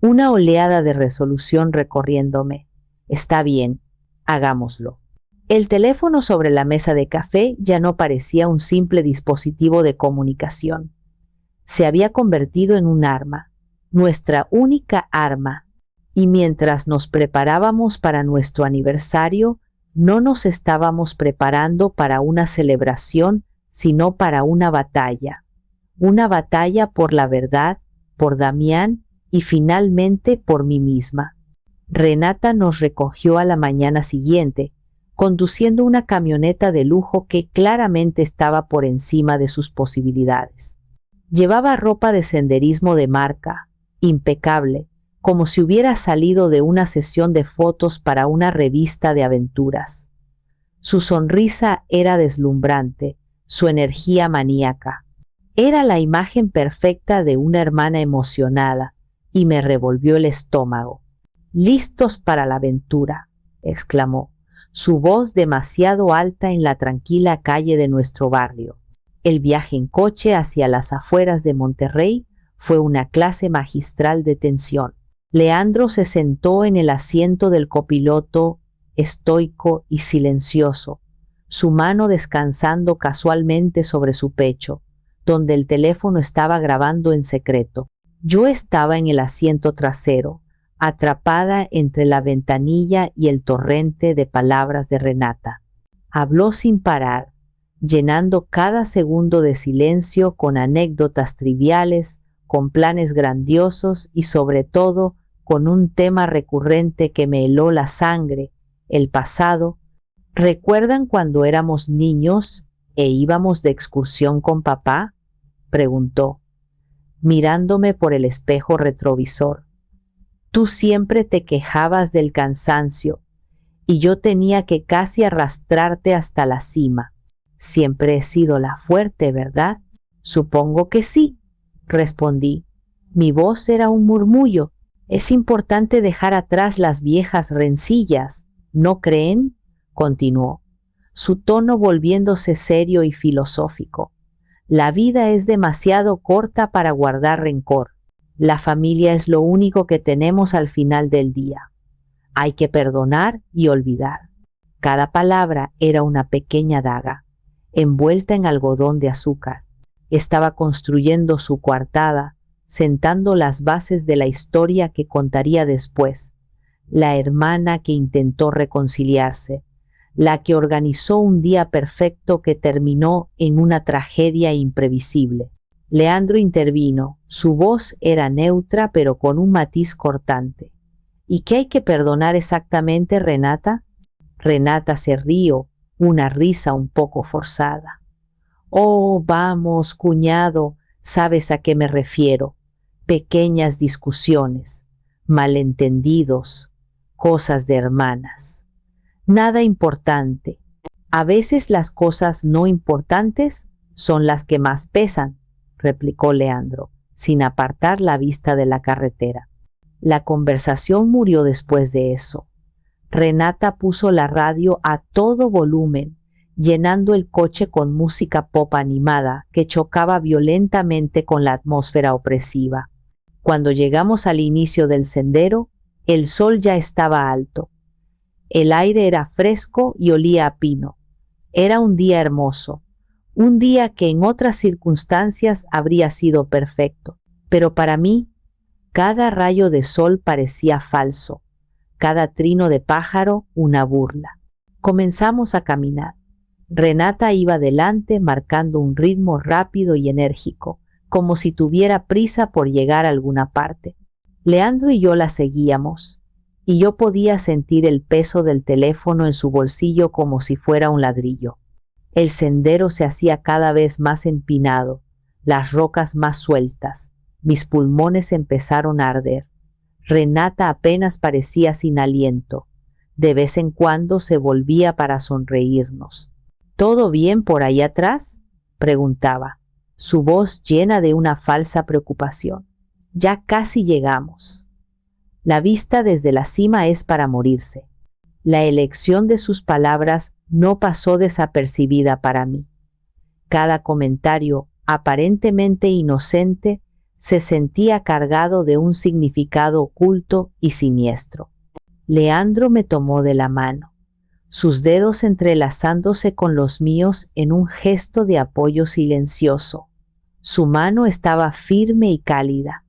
una oleada de resolución recorriéndome. Está bien, hagámoslo. El teléfono sobre la mesa de café ya no parecía un simple dispositivo de comunicación. Se había convertido en un arma, nuestra única arma, y mientras nos preparábamos para nuestro aniversario, no nos estábamos preparando para una celebración, sino para una batalla por la verdad, por Damián y finalmente por mí misma. Renata nos recogió a la mañana siguiente, conduciendo una camioneta de lujo que claramente estaba por encima de sus posibilidades. Llevaba ropa de senderismo de marca, impecable, como si hubiera salido de una sesión de fotos para una revista de aventuras. Su sonrisa era deslumbrante, su energía maníaca. Era la imagen perfecta de una hermana emocionada, y me revolvió el estómago. «¡Listos para la aventura!», exclamó, su voz demasiado alta en la tranquila calle de nuestro barrio. El viaje en coche hacia las afueras de Monterrey fue una clase magistral de tensión. Leandro se sentó en el asiento del copiloto, estoico y silencioso, su mano descansando casualmente sobre su pecho, donde el teléfono estaba grabando en secreto. Yo estaba en el asiento trasero, atrapada entre la ventanilla y el torrente de palabras de Renata. Habló sin parar, llenando cada segundo de silencio con anécdotas triviales, con planes grandiosos y sobre todo con un tema recurrente que me heló la sangre, el pasado. ¿Recuerdan cuando éramos niños e íbamos de excursión con papá?, preguntó, mirándome por el espejo retrovisor. Tú siempre te quejabas del cansancio y yo tenía que casi arrastrarte hasta la cima. Siempre he sido la fuerte, ¿verdad? Supongo que sí, respondí. Mi voz era un murmullo. Es importante dejar atrás las viejas rencillas, ¿no creen?, continuó, su tono volviéndose serio y filosófico. La vida es demasiado corta para guardar rencor. La familia es lo único que tenemos al final del día. Hay que perdonar y olvidar. Cada palabra era una pequeña daga, envuelta en algodón de azúcar. Estaba construyendo su coartada, sentando las bases de la historia que contaría después. La hermana que intentó reconciliarse, la que organizó un día perfecto que terminó en una tragedia imprevisible. Leandro intervino, su voz era neutra pero con un matiz cortante. ¿Y qué hay que perdonar exactamente, Renata? Renata se rió, una risa un poco forzada. Oh, vamos, cuñado, sabes a qué me refiero. Pequeñas discusiones, malentendidos, cosas de hermanas. Nada importante. A veces las cosas no importantes son las que más pesan, replicó Leandro, sin apartar la vista de la carretera. La conversación murió después de eso. Renata puso la radio a todo volumen, llenando el coche con música pop animada que chocaba violentamente con la atmósfera opresiva. Cuando llegamos al inicio del sendero, el sol ya estaba alto. El aire era fresco y olía a pino. Era un día hermoso, un día que en otras circunstancias habría sido perfecto. Pero para mí, cada rayo de sol parecía falso, cada trino de pájaro una burla. Comenzamos a caminar. Renata iba delante marcando un ritmo rápido y enérgico, como si tuviera prisa por llegar a alguna parte. Leandro y yo la seguíamos, y yo podía sentir el peso del teléfono en su bolsillo como si fuera un ladrillo. El sendero se hacía cada vez más empinado, las rocas más sueltas. Mis pulmones empezaron a arder. Renata apenas parecía sin aliento. De vez en cuando se volvía para sonreírnos. ¿Todo bien por ahí atrás?, preguntaba, su voz llena de una falsa preocupación. Ya casi llegamos. La vista desde la cima es para morirse. La elección de sus palabras no pasó desapercibida para mí. Cada comentario, aparentemente inocente, se sentía cargado de un significado oculto y siniestro. Leandro me tomó de la mano, sus dedos entrelazándose con los míos en un gesto de apoyo silencioso. Su mano estaba firme y cálida,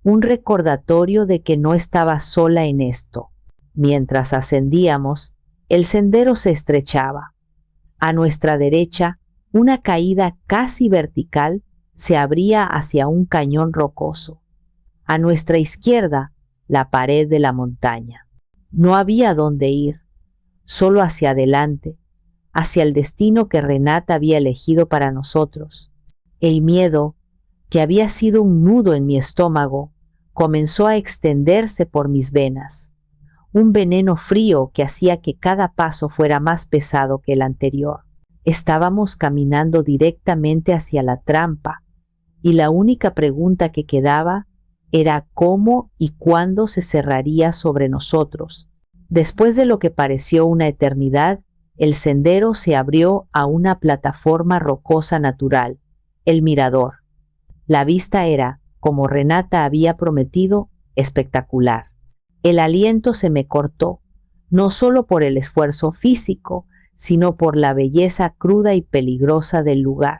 un recordatorio de que no estaba sola en esto. Mientras ascendíamos, el sendero se estrechaba. A nuestra derecha, una caída casi vertical se abría hacia un cañón rocoso. A nuestra izquierda, la pared de la montaña. No había dónde ir, solo hacia adelante, hacia el destino que Renata había elegido para nosotros. El miedo, que había sido un nudo en mi estómago, comenzó a extenderse por mis venas. Un veneno frío que hacía que cada paso fuera más pesado que el anterior. Estábamos caminando directamente hacia la trampa, y la única pregunta que quedaba era cómo y cuándo se cerraría sobre nosotros. Después de lo que pareció una eternidad, el sendero se abrió a una plataforma rocosa natural, el mirador. La vista era, como Renata había prometido, espectacular. El aliento se me cortó, no solo por el esfuerzo físico, sino por la belleza cruda y peligrosa del lugar.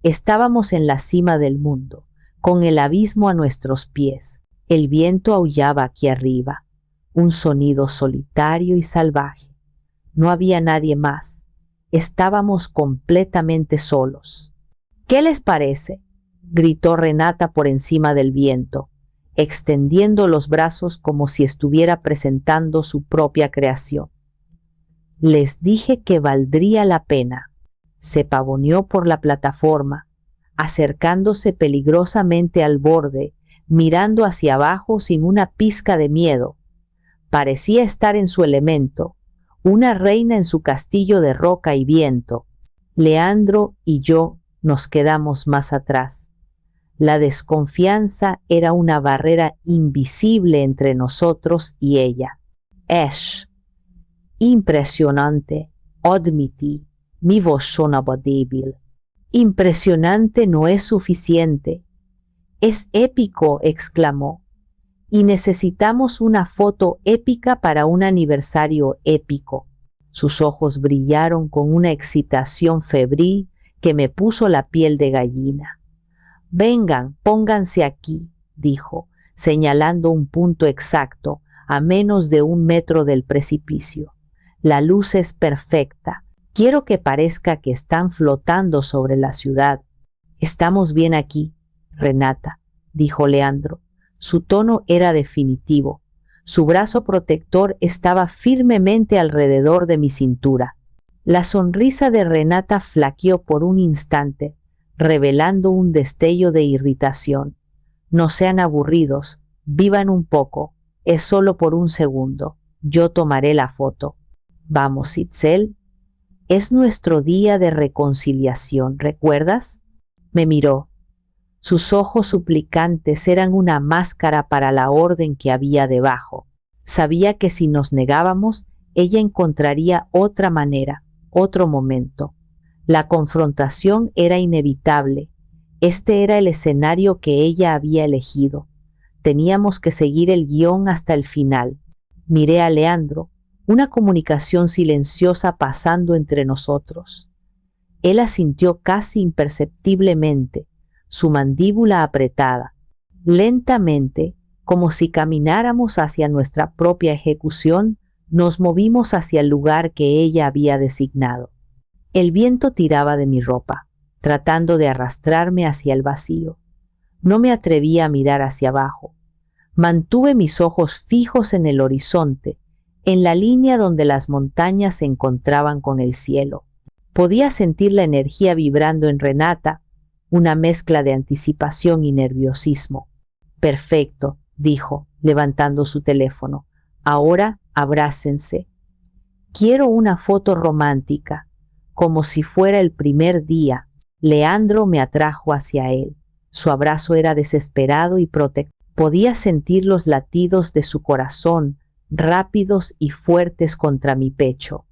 Estábamos en la cima del mundo, con el abismo a nuestros pies. El viento aullaba aquí arriba, un sonido solitario y salvaje. No había nadie más. Estábamos completamente solos. ¿Qué les parece?, gritó Renata por encima del viento, extendiendo los brazos como si estuviera presentando su propia creación. Les dije que valdría la pena. Se pavoneó por la plataforma, acercándose peligrosamente al borde, mirando hacia abajo sin una pizca de miedo. Parecía estar en su elemento, una reina en su castillo de roca y viento. Leandro y yo nos quedamos más atrás. La desconfianza era una barrera invisible entre nosotros y ella. Es impresionante, admití, mi voz sonaba débil. Impresionante no es suficiente. Es épico, exclamó. Y necesitamos una foto épica para un aniversario épico. Sus ojos brillaron con una excitación febril que me puso la piel de gallina. Vengan, pónganse aquí, dijo, señalando un punto exacto, a menos de 1 metro del precipicio. La luz es perfecta. Quiero que parezca que están flotando sobre la ciudad. Estamos bien aquí, Renata, dijo Leandro. Su tono era definitivo. Su brazo protector estaba firmemente alrededor de mi cintura. La sonrisa de Renata flaqueó por un instante, revelando un destello de irritación. No sean aburridos, vivan un poco, es solo por 1 segundo. Yo tomaré la foto. Vamos, Itzel. Es nuestro día de reconciliación, ¿recuerdas? Me miró. Sus ojos suplicantes eran una máscara para la orden que había debajo. Sabía que si nos negábamos, ella encontraría otra manera, otro momento. La confrontación era inevitable. Este era el escenario que ella había elegido. Teníamos que seguir el guión hasta el final. Miré a Leandro, una comunicación silenciosa pasando entre nosotros. Él asintió casi imperceptiblemente, su mandíbula apretada. Lentamente, como si camináramos hacia nuestra propia ejecución, nos movimos hacia el lugar que ella había designado. El viento tiraba de mi ropa, tratando de arrastrarme hacia el vacío. No me atrevía a mirar hacia abajo. Mantuve mis ojos fijos en el horizonte, en la línea donde las montañas se encontraban con el cielo. Podía sentir la energía vibrando en Renata, una mezcla de anticipación y nerviosismo. Perfecto, dijo, levantando su teléfono. Ahora abrácense. Quiero una foto romántica, como si fuera el primer día. Leandro me atrajo hacia él. Su abrazo era desesperado y protector. Podía sentir los latidos de su corazón, rápidos y fuertes contra mi pecho.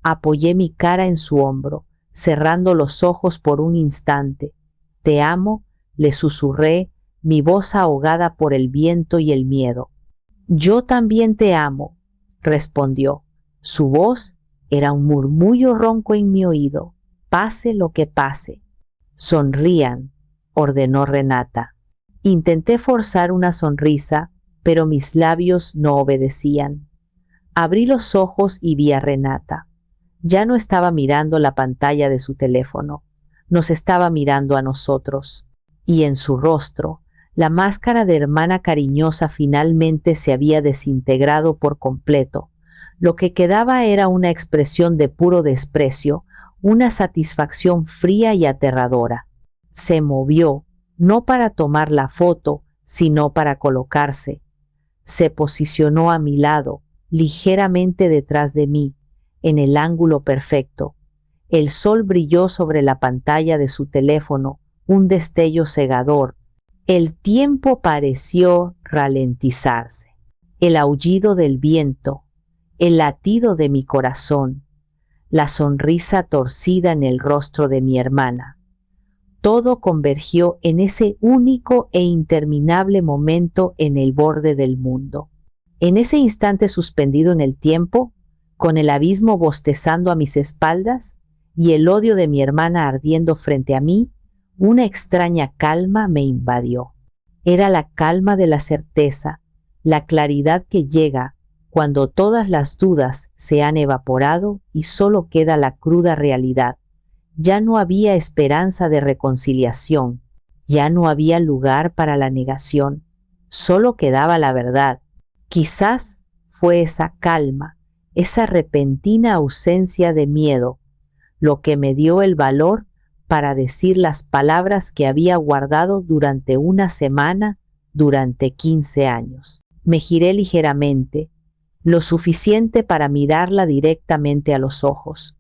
Apoyé mi cara en su hombro, cerrando los ojos por un instante. Te amo, le susurré, mi voz ahogada por el viento y el miedo. Yo también te amo, respondió. Su voz era un murmullo ronco en mi oído. Pase lo que pase. Sonrían, ordenó Renata. Intenté forzar una sonrisa, pero mis labios no obedecían. Abrí los ojos y vi a Renata. Ya no estaba mirando la pantalla de su teléfono, nos estaba mirando a nosotros. Y en su rostro, la máscara de hermana cariñosa finalmente se había desintegrado por completo. Lo que quedaba era una expresión de puro desprecio, una satisfacción fría y aterradora. Se movió, no para tomar la foto, sino para colocarse. Se posicionó a mi lado, ligeramente detrás de mí, en el ángulo perfecto. El sol brilló sobre la pantalla de su teléfono, un destello cegador. El tiempo pareció ralentizarse. El aullido del viento, el latido de mi corazón, la sonrisa torcida en el rostro de mi hermana. Todo convergió en ese único e interminable momento en el borde del mundo. En ese instante suspendido en el tiempo, con el abismo bostezando a mis espaldas y el odio de mi hermana ardiendo frente a mí, una extraña calma me invadió. Era la calma de la certeza, la claridad que llega cuando todas las dudas se han evaporado y solo queda la cruda realidad. Ya no había esperanza de reconciliación, ya no había lugar para la negación, solo quedaba la verdad. Quizás fue esa calma, esa repentina ausencia de miedo, lo que me dio el valor para decir las palabras que había guardado durante una semana, durante 15 años. Me giré ligeramente, lo suficiente para mirarla directamente a los ojos.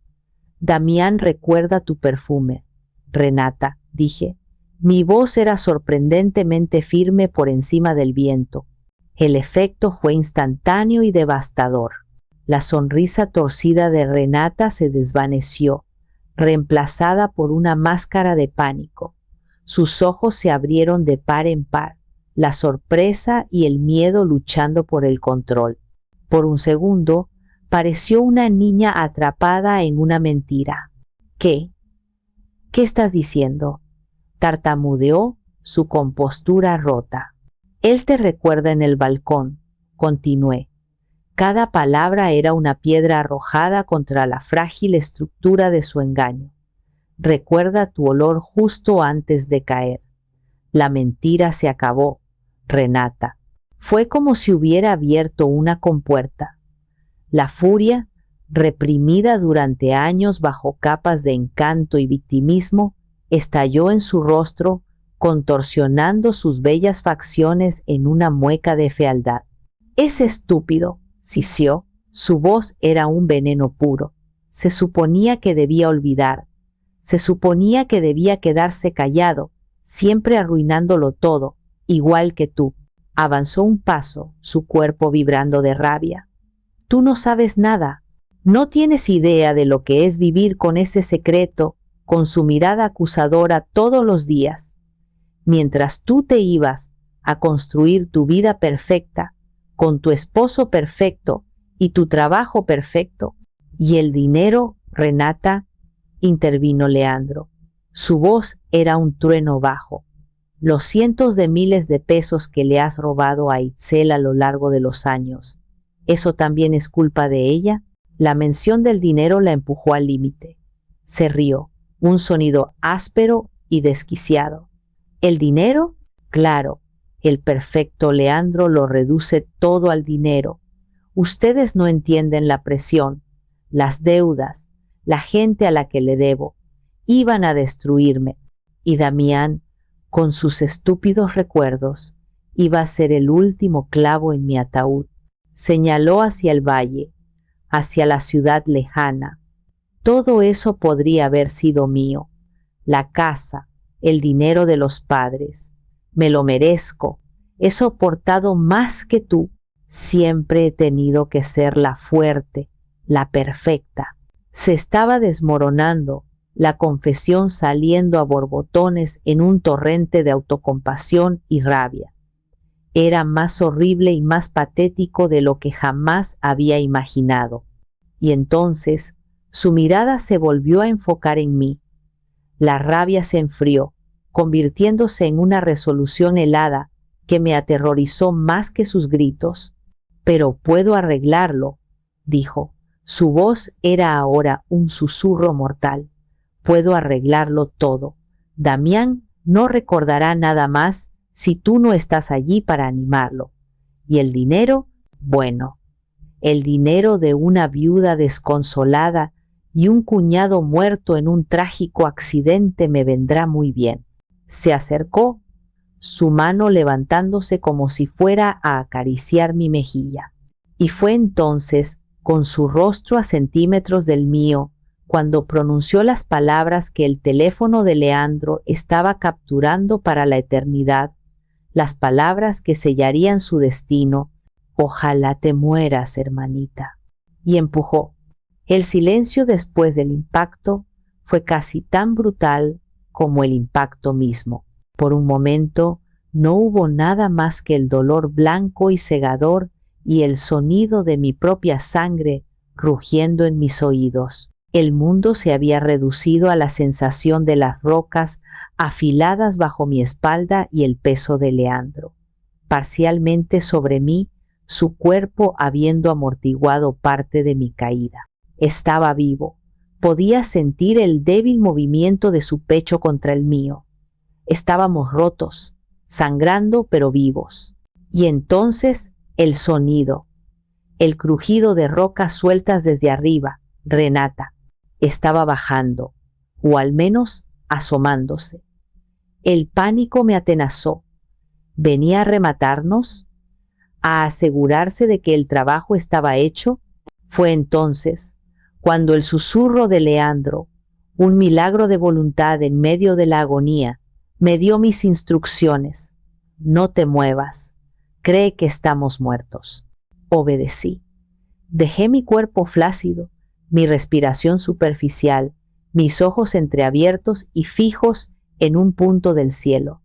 Damián recuerda tu perfume, Renata, dije. Mi voz era sorprendentemente firme por encima del viento. El efecto fue instantáneo y devastador. La sonrisa torcida de Renata se desvaneció, reemplazada por una máscara de pánico. Sus ojos se abrieron de par en par, la sorpresa y el miedo luchando por el control. Por un segundo, pareció una niña atrapada en una mentira. ¿Qué? ¿Qué estás diciendo? Tartamudeó, su compostura rota. Él te recuerda en el balcón, continué. Cada palabra era una piedra arrojada contra la frágil estructura de su engaño. Recuerda tu olor justo antes de caer. La mentira se acabó, Renata. Fue como si hubiera abierto una compuerta. La furia, reprimida durante años bajo capas de encanto y victimismo, estalló en su rostro, contorsionando sus bellas facciones en una mueca de fealdad. Es estúpido, sisió. Su voz era un veneno puro. Se suponía que debía olvidar. Se suponía que debía quedarse callado, siempre arruinándolo todo, igual que tú. Avanzó un paso, su cuerpo vibrando de rabia. Tú no sabes nada. No tienes idea de lo que es vivir con ese secreto, con su mirada acusadora todos los días. Mientras tú te ibas a construir tu vida perfecta, con tu esposo perfecto y tu trabajo perfecto, y el dinero, Renata, intervino Leandro. Su voz era un trueno bajo. Los cientos de miles de pesos que le has robado a Itzel a lo largo de los años, ¿eso también es culpa de ella? La mención del dinero la empujó al límite. Se rió, un sonido áspero y desquiciado. ¿El dinero? Claro, el perfecto Leandro lo reduce todo al dinero. Ustedes no entienden la presión, las deudas, la gente a la que le debo. Iban a destruirme. Y Damián, con sus estúpidos recuerdos, iba a ser el último clavo en mi ataúd. Señaló hacia el valle, hacia la ciudad lejana. Todo eso podría haber sido mío. La casa, el dinero de los padres. Me lo merezco. He soportado más que tú. Siempre he tenido que ser la fuerte, la perfecta. Se estaba desmoronando, la confesión saliendo a borbotones en un torrente de autocompasión y rabia. Era más horrible y más patético de lo que jamás había imaginado. Y entonces su mirada se volvió a enfocar en mí. La rabia se enfrió, convirtiéndose en una resolución helada que me aterrorizó más que sus gritos. Pero puedo arreglarlo, dijo. Su voz era ahora un susurro mortal. Puedo arreglarlo todo. Damián no recordará nada más si tú no estás allí para animarlo. ¿Y el dinero? Bueno, el dinero de una viuda desconsolada y un cuñado muerto en un trágico accidente me vendrá muy bien. Se acercó, su mano levantándose como si fuera a acariciar mi mejilla. Y fue entonces, con su rostro a centímetros del mío, cuando pronunció las palabras que el teléfono de Leandro estaba capturando para la eternidad, las palabras que sellarían su destino. Ojalá te mueras, hermanita. Y empujó. El silencio después del impacto fue casi tan brutal como el impacto mismo. Por un momento no hubo nada más que el dolor blanco y cegador y el sonido de mi propia sangre rugiendo en mis oídos. El mundo se había reducido a la sensación de las rocas afiladas bajo mi espalda y el peso de Leandro, parcialmente sobre mí, su cuerpo habiendo amortiguado parte de mi caída. Estaba vivo. Podía sentir el débil movimiento de su pecho contra el mío. Estábamos rotos, sangrando pero vivos. Y entonces el sonido, el crujido de rocas sueltas desde arriba. Renata estaba bajando, o al menos asomándose. El pánico me atenazó. ¿Venía a rematarnos? ¿A asegurarse de que el trabajo estaba hecho? Fue entonces cuando el susurro de Leandro, un milagro de voluntad en medio de la agonía, me dio mis instrucciones. No te muevas. Cree que estamos muertos. Obedecí. Dejé mi cuerpo flácido, mi respiración superficial, mis ojos entreabiertos y fijos en un punto del cielo.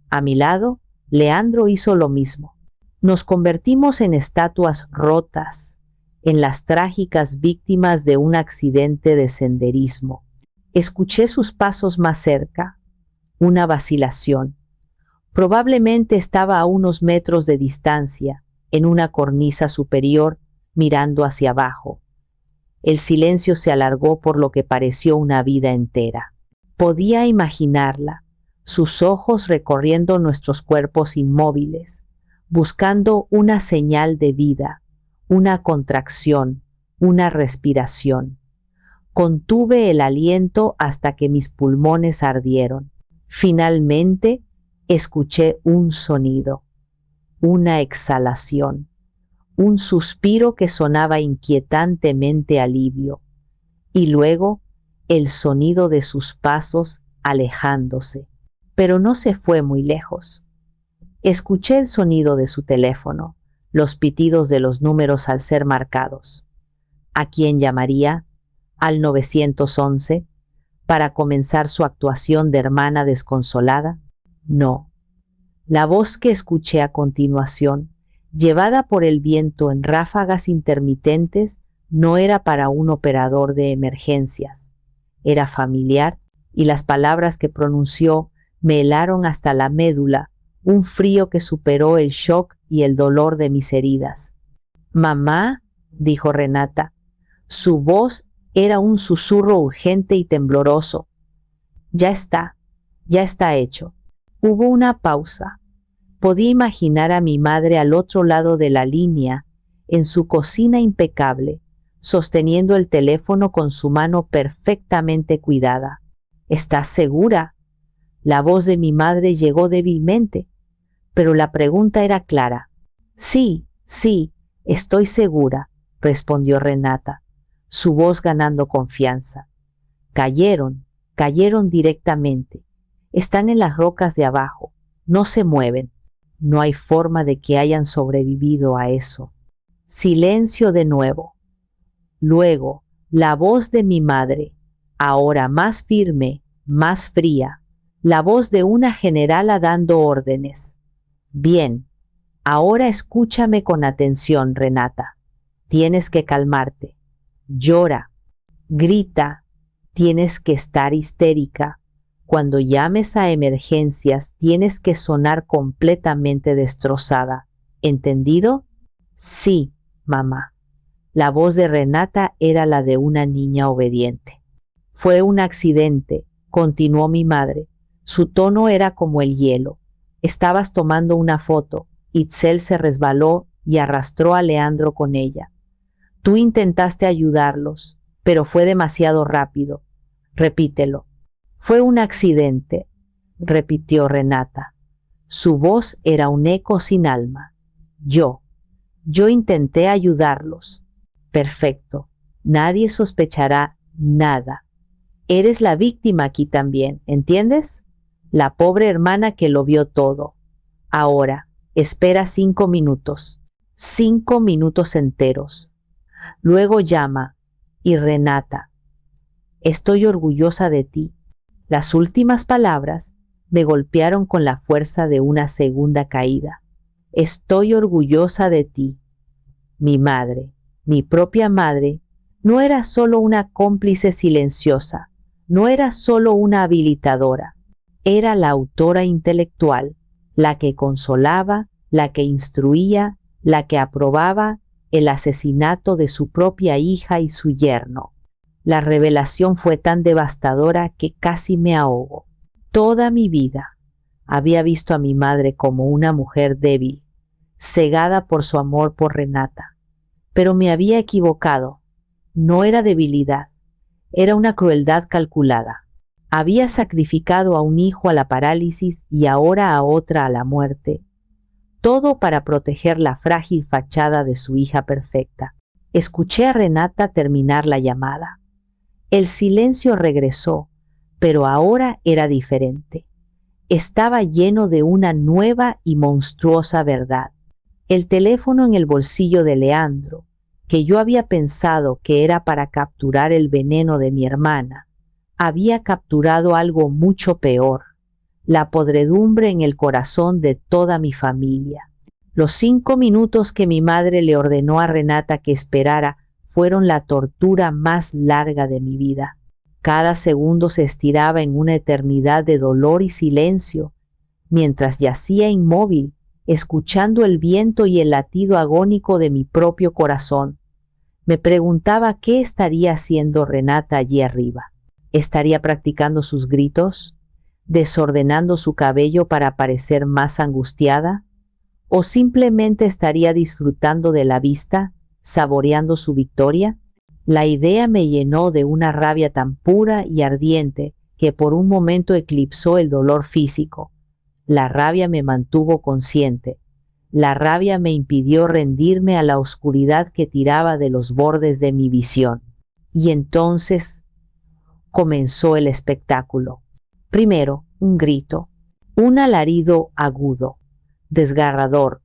A mi lado, Leandro hizo lo mismo. Nos convertimos en estatuas rotas, en las trágicas víctimas de un accidente de senderismo. Escuché sus pasos más cerca, una vacilación. Probablemente estaba a unos metros de distancia, en una cornisa superior, mirando hacia abajo. El silencio se alargó por lo que pareció una vida entera. Podía imaginarla, sus ojos recorriendo nuestros cuerpos inmóviles, buscando una señal de vida, una contracción, una respiración. Contuve el aliento hasta que mis pulmones ardieron. Finalmente, escuché un sonido, una exhalación, un suspiro que sonaba inquietantemente alivio, y luego el sonido de sus pasos alejándose, pero no se fue muy lejos. Escuché el sonido de su teléfono, los pitidos de los números al ser marcados. ¿A quién llamaría? ¿Al 911? ¿Para comenzar su actuación de hermana desconsolada? No. La voz que escuché a continuación, llevada por el viento en ráfagas intermitentes, no era para un operador de emergencias. Era familiar, y las palabras que pronunció me helaron hasta la médula, un frío que superó el shock y el dolor de mis heridas. «Mamá», dijo Renata. Su voz era un susurro urgente y tembloroso. Ya está hecho». Hubo una pausa. Podía imaginar a mi madre al otro lado de la línea, en su cocina impecable, sosteniendo el teléfono con su mano perfectamente cuidada. ¿Estás segura? La voz de mi madre llegó débilmente, pero la pregunta era clara. Sí, estoy segura, respondió Renata, su voz ganando confianza. Cayeron directamente. Están en las rocas de abajo, no se mueven. No hay forma de que hayan sobrevivido a eso. Silencio de nuevo. Luego, la voz de mi madre, ahora más firme, más fría, la voz de una generala dando órdenes. Bien, ahora escúchame con atención, Renata. Tienes que calmarte. Llora, grita, tienes que estar histérica. Cuando llames a emergencias, tienes que sonar completamente destrozada. ¿Entendido? Sí, mamá. La voz de Renata era la de una niña obediente. Fue un accidente, continuó mi madre. Su tono era como el hielo. Estabas tomando una foto. Itzel se resbaló y arrastró a Leandro con ella. Tú intentaste ayudarlos, pero fue demasiado rápido. Repítelo. Fue un accidente, repitió Renata. Su voz era un eco sin alma. Yo intenté ayudarlos. Perfecto. Nadie sospechará nada. Eres la víctima aquí también, ¿entiendes? La pobre hermana que lo vio todo. Ahora, espera 5 minutos. 5 minutos enteros. Luego llama. Y Renata, estoy orgullosa de ti. Las últimas palabras me golpearon con la fuerza de una segunda caída. Estoy orgullosa de ti. Mi madre, mi propia madre, no era solo una cómplice silenciosa, no era solo una habilitadora, era la autora intelectual, la que consolaba, la que instruía, la que aprobaba el asesinato de su propia hija y su yerno. La revelación fue tan devastadora que casi me ahogo. Toda mi vida había visto a mi madre como una mujer débil, cegada por su amor por Renata. Pero me había equivocado. No era debilidad, era una crueldad calculada. Había sacrificado a un hijo a la parálisis y ahora a otra a la muerte. Todo para proteger la frágil fachada de su hija perfecta. Escuché a Renata terminar la llamada. El silencio regresó, pero ahora era diferente. Estaba lleno de una nueva y monstruosa verdad. El teléfono en el bolsillo de Leandro, que yo había pensado que era para capturar el veneno de mi hermana, había capturado algo mucho peor, la podredumbre en el corazón de toda mi familia. Los 5 minutos que mi madre le ordenó a Renata que esperara fueron la tortura más larga de mi vida. Cada segundo se estiraba en una eternidad de dolor y silencio, mientras yacía inmóvil, escuchando el viento y el latido agónico de mi propio corazón. Me preguntaba qué estaría haciendo Renata allí arriba. ¿Estaría practicando sus gritos? ¿Desordenando su cabello para parecer más angustiada? ¿O simplemente estaría disfrutando de la vista, saboreando su victoria? La idea me llenó de una rabia tan pura y ardiente que por un momento eclipsó el dolor físico. La rabia me mantuvo consciente. La rabia me impidió rendirme a la oscuridad que tiraba de los bordes de mi visión. Y entonces comenzó el espectáculo. Primero, un grito, un alarido agudo, desgarrador,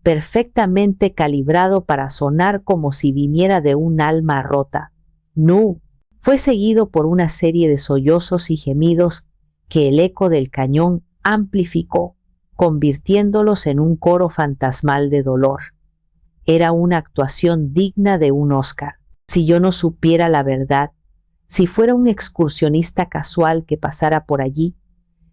perfectamente calibrado para sonar como si viniera de un alma rota. ¡Nu! Fue seguido por una serie de sollozos y gemidos que el eco del cañón amplificó, convirtiéndolos en un coro fantasmal de dolor. Era una actuación digna de un Oscar. Si yo no supiera la verdad, si fuera un excursionista casual que pasara por allí,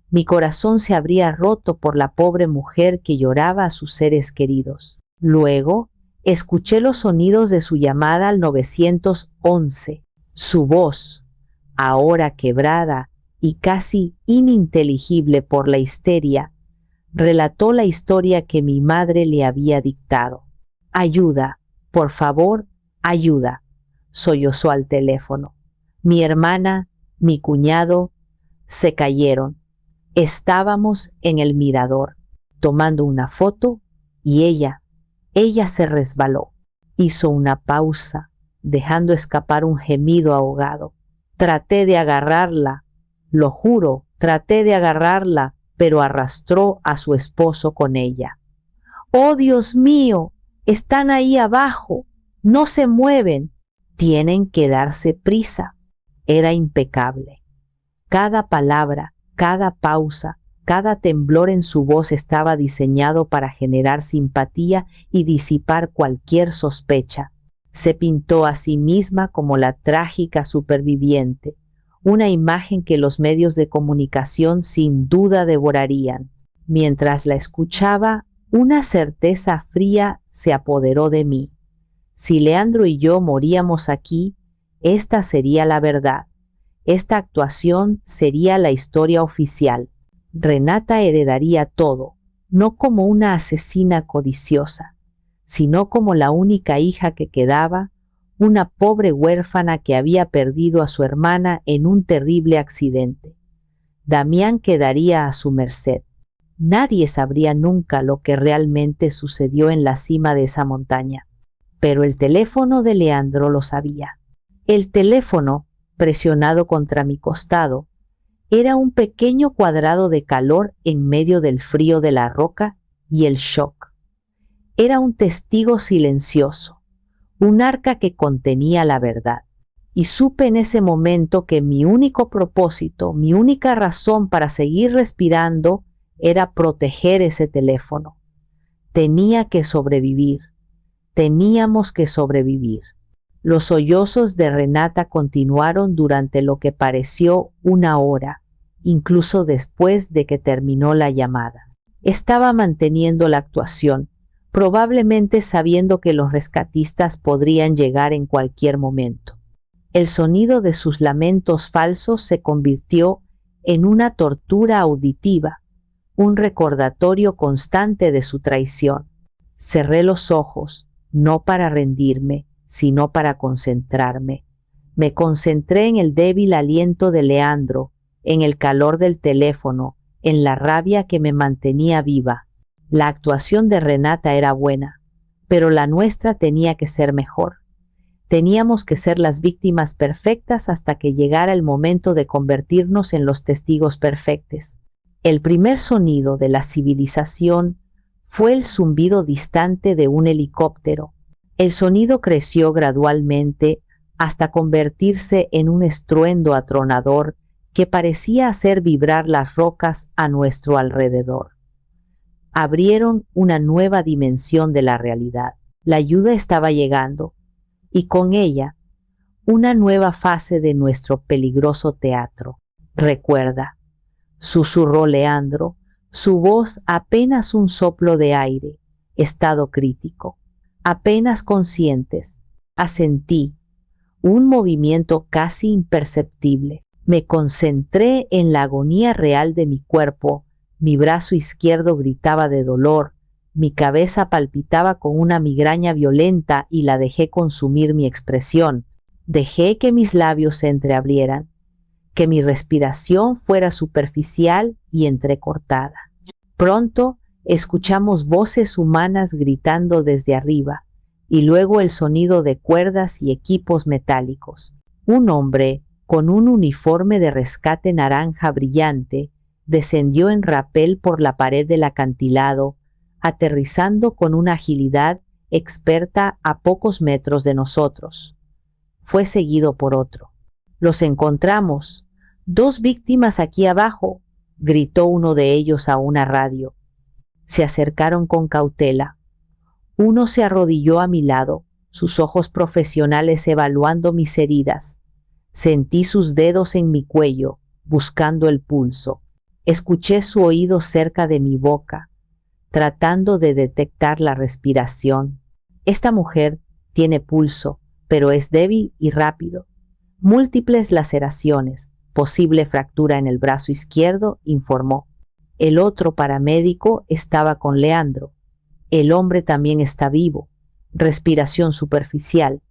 mi corazón se habría roto por la pobre mujer que lloraba a sus seres queridos. Luego, escuché los sonidos de su llamada al 911. Su voz, ahora quebrada y casi ininteligible por la histeria, relató la historia que mi madre le había dictado. Ayuda, por favor, ayuda. sollozó al teléfono. Mi hermana, mi cuñado, se cayeron. Estábamos en el mirador, tomando una foto, y ella se resbaló. Hizo una pausa, dejando escapar un gemido ahogado. Traté de agarrarla, lo juro, traté de agarrarla, pero arrastró a su esposo con ella. ¡Oh, Dios mío! Están ahí abajo. No se mueven. Tienen que darse prisa. Era impecable. Cada palabra, cada pausa, cada temblor en su voz estaba diseñado para generar simpatía y disipar cualquier sospecha. Se pintó a sí misma como la trágica superviviente, una imagen que los medios de comunicación sin duda devorarían. Mientras la escuchaba, una certeza fría se apoderó de mí. Si Leandro y yo moríamos aquí, esta sería la verdad. Esta actuación sería la historia oficial. Renata heredaría todo, no como una asesina codiciosa, sino como la única hija que quedaba, una pobre huérfana que había perdido a su hermana en un terrible accidente. Damián quedaría a su merced. Nadie sabría nunca lo que realmente sucedió en la cima de esa montaña. Pero el teléfono de Leandro lo sabía. El teléfono, presionado contra mi costado, era un pequeño cuadrado de calor en medio del frío de la roca y el shock. Era un testigo silencioso, un arca que contenía la verdad. Y supe en ese momento que mi único propósito, mi única razón para seguir respirando era proteger ese teléfono. Tenía que sobrevivir. Teníamos que sobrevivir. Los sollozos de Renata continuaron durante lo que pareció una hora, incluso después de que terminó la llamada. Estaba manteniendo la actuación, probablemente sabiendo que los rescatistas podrían llegar en cualquier momento. El sonido de sus lamentos falsos se convirtió en una tortura auditiva, un recordatorio constante de su traición. Cerré los ojos, no para rendirme, sino para concentrarme. Me concentré en el débil aliento de Leandro, en el calor del teléfono, en la rabia que me mantenía viva. La actuación de Renata era buena, pero la nuestra tenía que ser mejor. Teníamos que ser las víctimas perfectas hasta que llegara el momento de convertirnos en los testigos perfectos. El primer sonido de la civilización fue el zumbido distante de un helicóptero. El sonido creció gradualmente hasta convertirse en un estruendo atronador que parecía hacer vibrar las rocas a nuestro alrededor. Abrieron una nueva dimensión de la realidad. La ayuda estaba llegando, y con ella, una nueva fase de nuestro peligroso teatro. Recuerda, susurró Leandro, su voz apenas un soplo de aire, estado crítico. Apenas conscientes, asentí, un movimiento casi imperceptible. Me concentré en la agonía real de mi cuerpo, mi brazo izquierdo gritaba de dolor, mi cabeza palpitaba con una migraña violenta y la dejé consumir mi expresión. Dejé que mis labios se entreabrieran, que mi respiración fuera superficial y entrecortada. Pronto, escuchamos voces humanas gritando desde arriba, y luego el sonido de cuerdas y equipos metálicos. Un hombre, con un uniforme de rescate naranja brillante, descendió en rapel por la pared del acantilado, aterrizando con una agilidad experta a pocos metros de nosotros. Fue seguido por otro. «Los encontramos. 2 víctimas aquí abajo», gritó uno de ellos a una radio. Se acercaron con cautela. Uno se arrodilló a mi lado, sus ojos profesionales evaluando mis heridas. Sentí sus dedos en mi cuello, buscando el pulso. Escuché su oído cerca de mi boca, tratando de detectar la respiración. Esta mujer tiene pulso, pero es débil y rápido. Múltiples laceraciones, posible fractura en el brazo izquierdo, informó. El otro paramédico estaba con Leandro. El hombre también está vivo. Respiración superficial.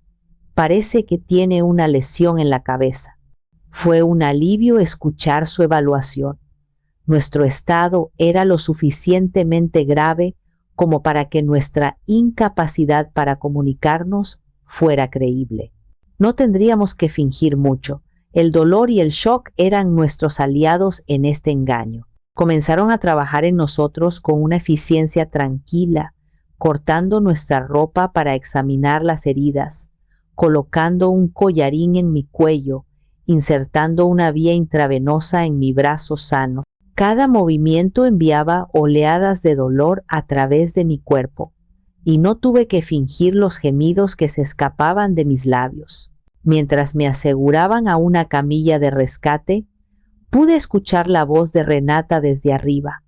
Parece que tiene una lesión en la cabeza. Fue un alivio escuchar su evaluación. Nuestro estado era lo suficientemente grave como para que nuestra incapacidad para comunicarnos fuera creíble. No tendríamos que fingir mucho. El dolor y el shock eran nuestros aliados en este engaño. Comenzaron a trabajar en nosotros con una eficiencia tranquila, cortando nuestra ropa para examinar las heridas, colocando un collarín en mi cuello, insertando una vía intravenosa en mi brazo sano. Cada movimiento enviaba oleadas de dolor a través de mi cuerpo, y no tuve que fingir los gemidos que se escapaban de mis labios. Mientras me aseguraban a una camilla de rescate, pude escuchar la voz de Renata desde arriba,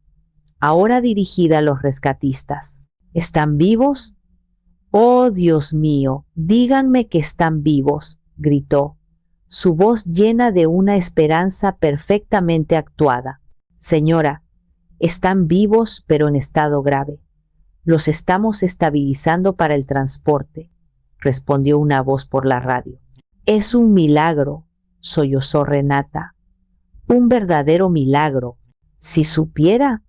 ahora dirigida a los rescatistas. ¿Están vivos? Oh, Dios mío, díganme que están vivos, gritó, su voz llena de una esperanza perfectamente actuada. Señora, están vivos pero en estado grave. Los estamos estabilizando para el transporte, respondió una voz por la radio. Es un milagro, sollozó Renata. Un verdadero milagro. Si supiera,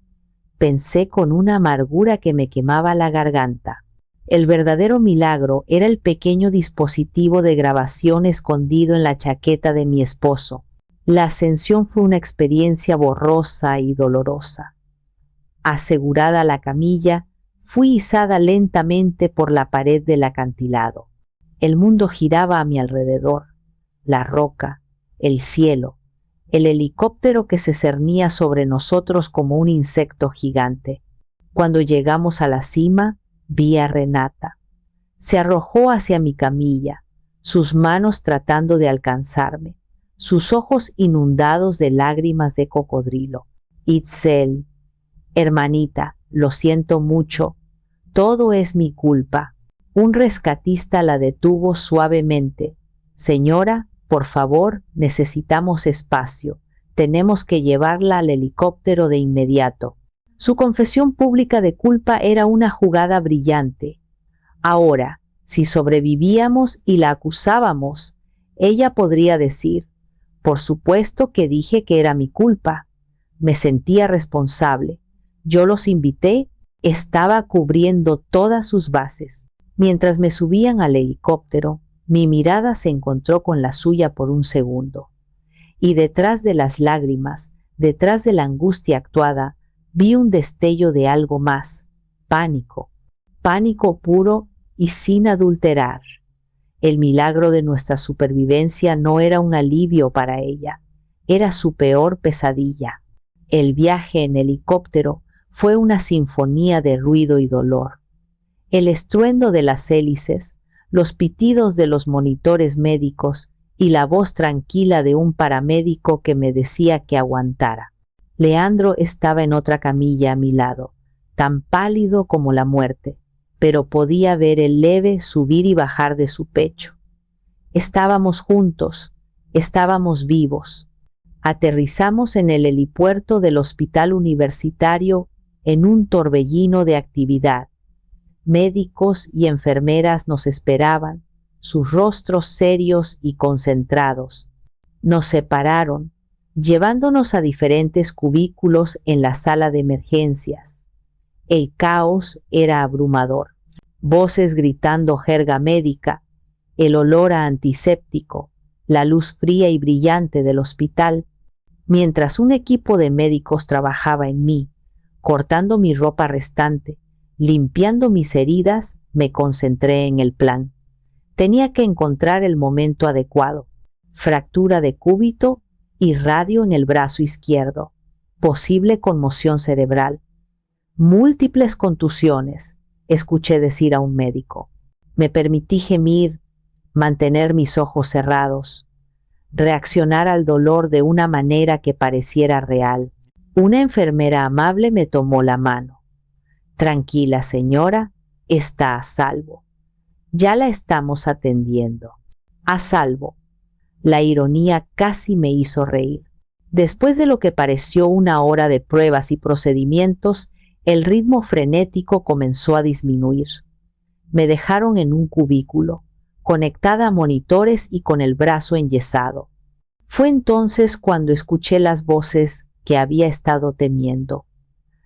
pensé con una amargura que me quemaba la garganta. El verdadero milagro era el pequeño dispositivo de grabación escondido en la chaqueta de mi esposo. La ascensión fue una experiencia borrosa y dolorosa. Asegurada a la camilla, fui izada lentamente por la pared del acantilado. El mundo giraba a mi alrededor, la roca, el cielo, el helicóptero que se cernía sobre nosotros como un insecto gigante. Cuando llegamos a la cima, vi a Renata. Se arrojó hacia mi camilla, sus manos tratando de alcanzarme, sus ojos inundados de lágrimas de cocodrilo. Itzel, hermanita, lo siento mucho, todo es mi culpa. Un rescatista la detuvo suavemente. Señora, por favor, necesitamos espacio. Tenemos que llevarla al helicóptero de inmediato. Su confesión pública de culpa era una jugada brillante. Ahora, si sobrevivíamos y la acusábamos, ella podría decir, por supuesto que dije que era mi culpa. Me sentía responsable. Yo los invité, estaba cubriendo todas sus bases. Mientras me subían al helicóptero, mi mirada se encontró con la suya por un segundo. Y detrás de las lágrimas, detrás de la angustia actuada, vi un destello de algo más, pánico. Pánico puro y sin adulterar. El milagro de nuestra supervivencia no era un alivio para ella, era su peor pesadilla. El viaje en helicóptero fue una sinfonía de ruido y dolor. El estruendo de las hélices, los pitidos de los monitores médicos y la voz tranquila de un paramédico que me decía que aguantara. Leandro estaba en otra camilla a mi lado, tan pálido como la muerte, pero podía ver el leve subir y bajar de su pecho. Estábamos juntos, estábamos vivos. Aterrizamos en el helipuerto del hospital universitario en un torbellino de actividad. Médicos y enfermeras nos esperaban, sus rostros serios y concentrados. Nos separaron, llevándonos a diferentes cubículos en la sala de emergencias. El caos era abrumador. Voces gritando jerga médica, el olor a antiséptico, la luz fría y brillante del hospital, mientras un equipo de médicos trabajaba en mí, cortando mi ropa restante, limpiando mis heridas, me concentré en el plan. Tenía que encontrar el momento adecuado. Fractura de cúbito y radio en el brazo izquierdo. Posible conmoción cerebral. Múltiples contusiones, escuché decir a un médico. Me permití gemir, mantener mis ojos cerrados, reaccionar al dolor de una manera que pareciera real. Una enfermera amable me tomó la mano. Tranquila, señora, está a salvo. Ya la estamos atendiendo. A salvo. La ironía casi me hizo reír. Después de lo que pareció una hora de pruebas y procedimientos, el ritmo frenético comenzó a disminuir. Me dejaron en un cubículo, conectada a monitores y con el brazo enyesado. Fue entonces cuando escuché las voces que había estado temiendo.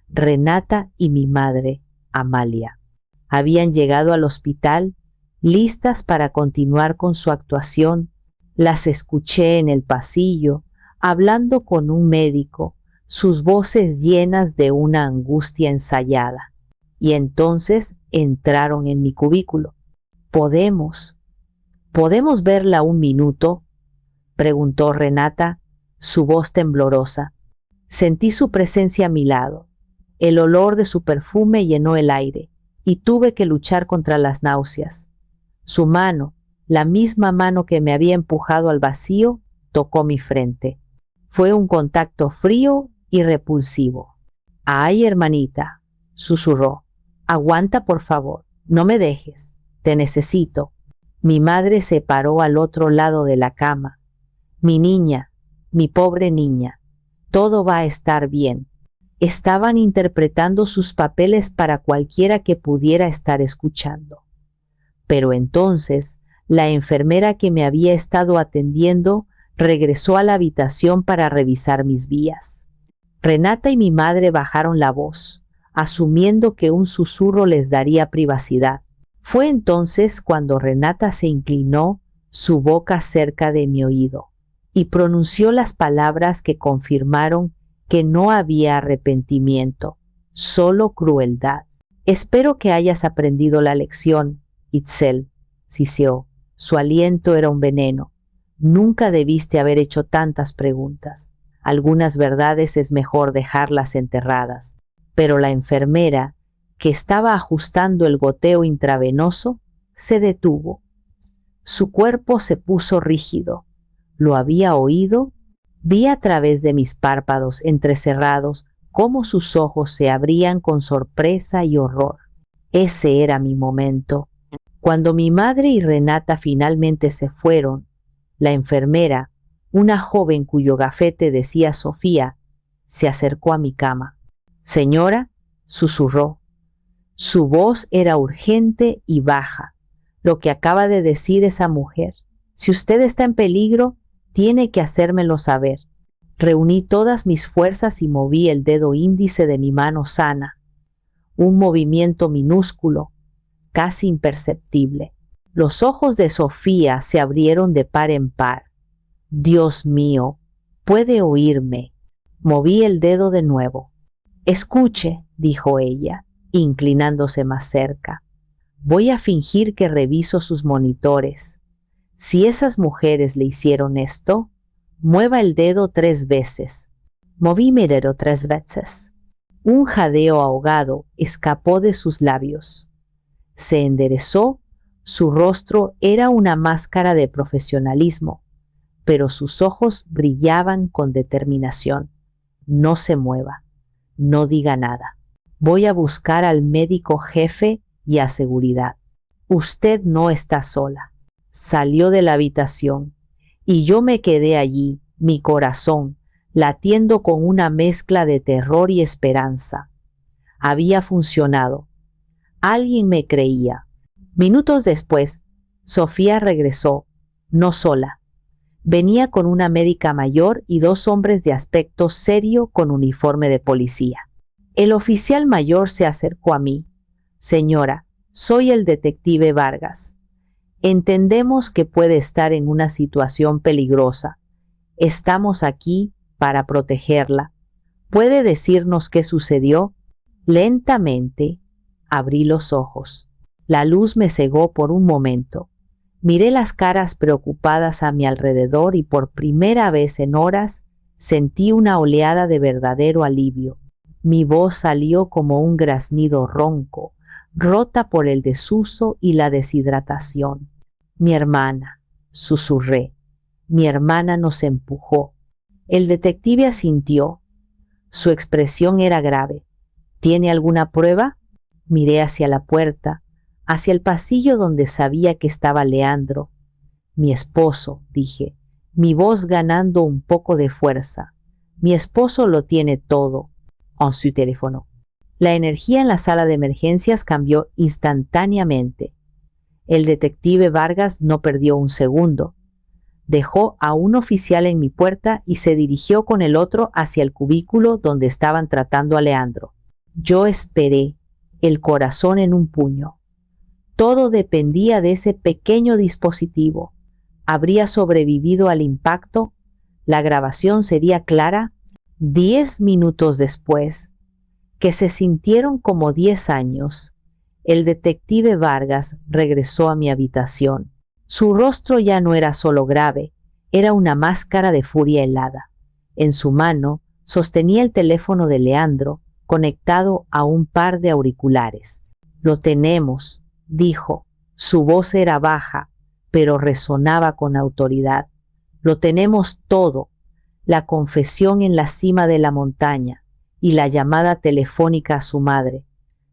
Renata y mi madre, Amalia, habían llegado al hospital, listas para continuar con su actuación. Las escuché en el pasillo, hablando con un médico, sus voces llenas de una angustia ensayada. Y entonces entraron en mi cubículo. ¿Podemos verla un minuto?», preguntó Renata, su voz temblorosa. Sentí su presencia a mi lado. El olor de su perfume llenó el aire, y tuve que luchar contra las náuseas. Su mano, la misma mano que me había empujado al vacío, tocó mi frente. Fue un contacto frío y repulsivo. «Ay, hermanita», susurró, «aguanta por favor, no me dejes, te necesito». Mi madre se paró al otro lado de la cama. «Mi niña, mi pobre niña, todo va a estar bien». Estaban interpretando sus papeles para cualquiera que pudiera estar escuchando. Pero entonces, la enfermera que me había estado atendiendo regresó a la habitación para revisar mis vías. Renata y mi madre bajaron la voz, asumiendo que un susurro les daría privacidad. Fue entonces cuando Renata se inclinó, su boca cerca de mi oído, y pronunció las palabras que confirmaron que no había arrepentimiento, solo crueldad. «Espero que hayas aprendido la lección, Itzel», siseó. Su aliento era un veneno. «Nunca debiste haber hecho tantas preguntas. Algunas verdades es mejor dejarlas enterradas». Pero la enfermera, que estaba ajustando el goteo intravenoso, se detuvo. Su cuerpo se puso rígido. ¿Lo había oído? Vi a través de mis párpados entrecerrados cómo sus ojos se abrían con sorpresa y horror. Ese era mi momento. Cuando mi madre y Renata finalmente se fueron, la enfermera, una joven cuyo gafete decía Sofía, se acercó a mi cama. «Señora», susurró. Su voz era urgente y baja. «Lo que acaba de decir esa mujer. Si usted está en peligro, tiene que hacérmelo saber». Reuní todas mis fuerzas y moví el dedo índice de mi mano sana. Un movimiento minúsculo, casi imperceptible. Los ojos de Sofía se abrieron de par en par. «Dios mío, ¿puede oírme?». Moví el dedo de nuevo. «Escuche», dijo ella, inclinándose más cerca. «Voy a fingir que reviso sus monitores. Si esas mujeres le hicieron esto, mueva el dedo 3 veces». Moví mi dedo 3 veces. Un jadeo ahogado escapó de sus labios. Se enderezó, su rostro era una máscara de profesionalismo, pero sus ojos brillaban con determinación. «No se mueva, no diga nada. Voy a buscar al médico jefe y a seguridad. Usted no está sola». Salió de la habitación y yo me quedé allí, mi corazón latiendo con una mezcla de terror y esperanza. Había funcionado. Alguien me creía. Minutos después, Sofía regresó, no sola. Venía con una médica mayor y 2 hombres de aspecto serio con uniforme de policía. El oficial mayor se acercó a mí. «Señora, soy el detective Vargas. Entendemos que puede estar en una situación peligrosa. Estamos aquí para protegerla. ¿Puede decirnos qué sucedió?». Lentamente abrí los ojos. La luz me cegó por un momento. Miré las caras preocupadas a mi alrededor y por primera vez en horas sentí una oleada de verdadero alivio. Mi voz salió como un graznido ronco, rota por el desuso y la deshidratación. «Mi hermana», susurré. «Mi hermana nos empujó». El detective asintió. Su expresión era grave. «¿Tiene alguna prueba?». Miré hacia la puerta, hacia el pasillo donde sabía que estaba Leandro. «Mi esposo», dije, mi voz ganando un poco de fuerza. «Mi esposo lo tiene todo». En su teléfono. La energía en la sala de emergencias cambió instantáneamente. El detective Vargas no perdió un segundo. Dejó a un oficial en mi puerta y se dirigió con el otro hacia el cubículo donde estaban tratando a Leandro. Yo esperé, el corazón en un puño. Todo dependía de ese pequeño dispositivo. ¿Habría sobrevivido al impacto? ¿La grabación sería clara? 10 minutos después, que se sintieron como 10 años, el detective Vargas regresó a mi habitación. Su rostro ya no era solo grave, era una máscara de furia helada. En su mano sostenía el teléfono de Leandro, conectado a un par de auriculares. «Lo tenemos», dijo. Su voz era baja, pero resonaba con autoridad. «Lo tenemos todo. La confesión en la cima de la montaña y la llamada telefónica a su madre.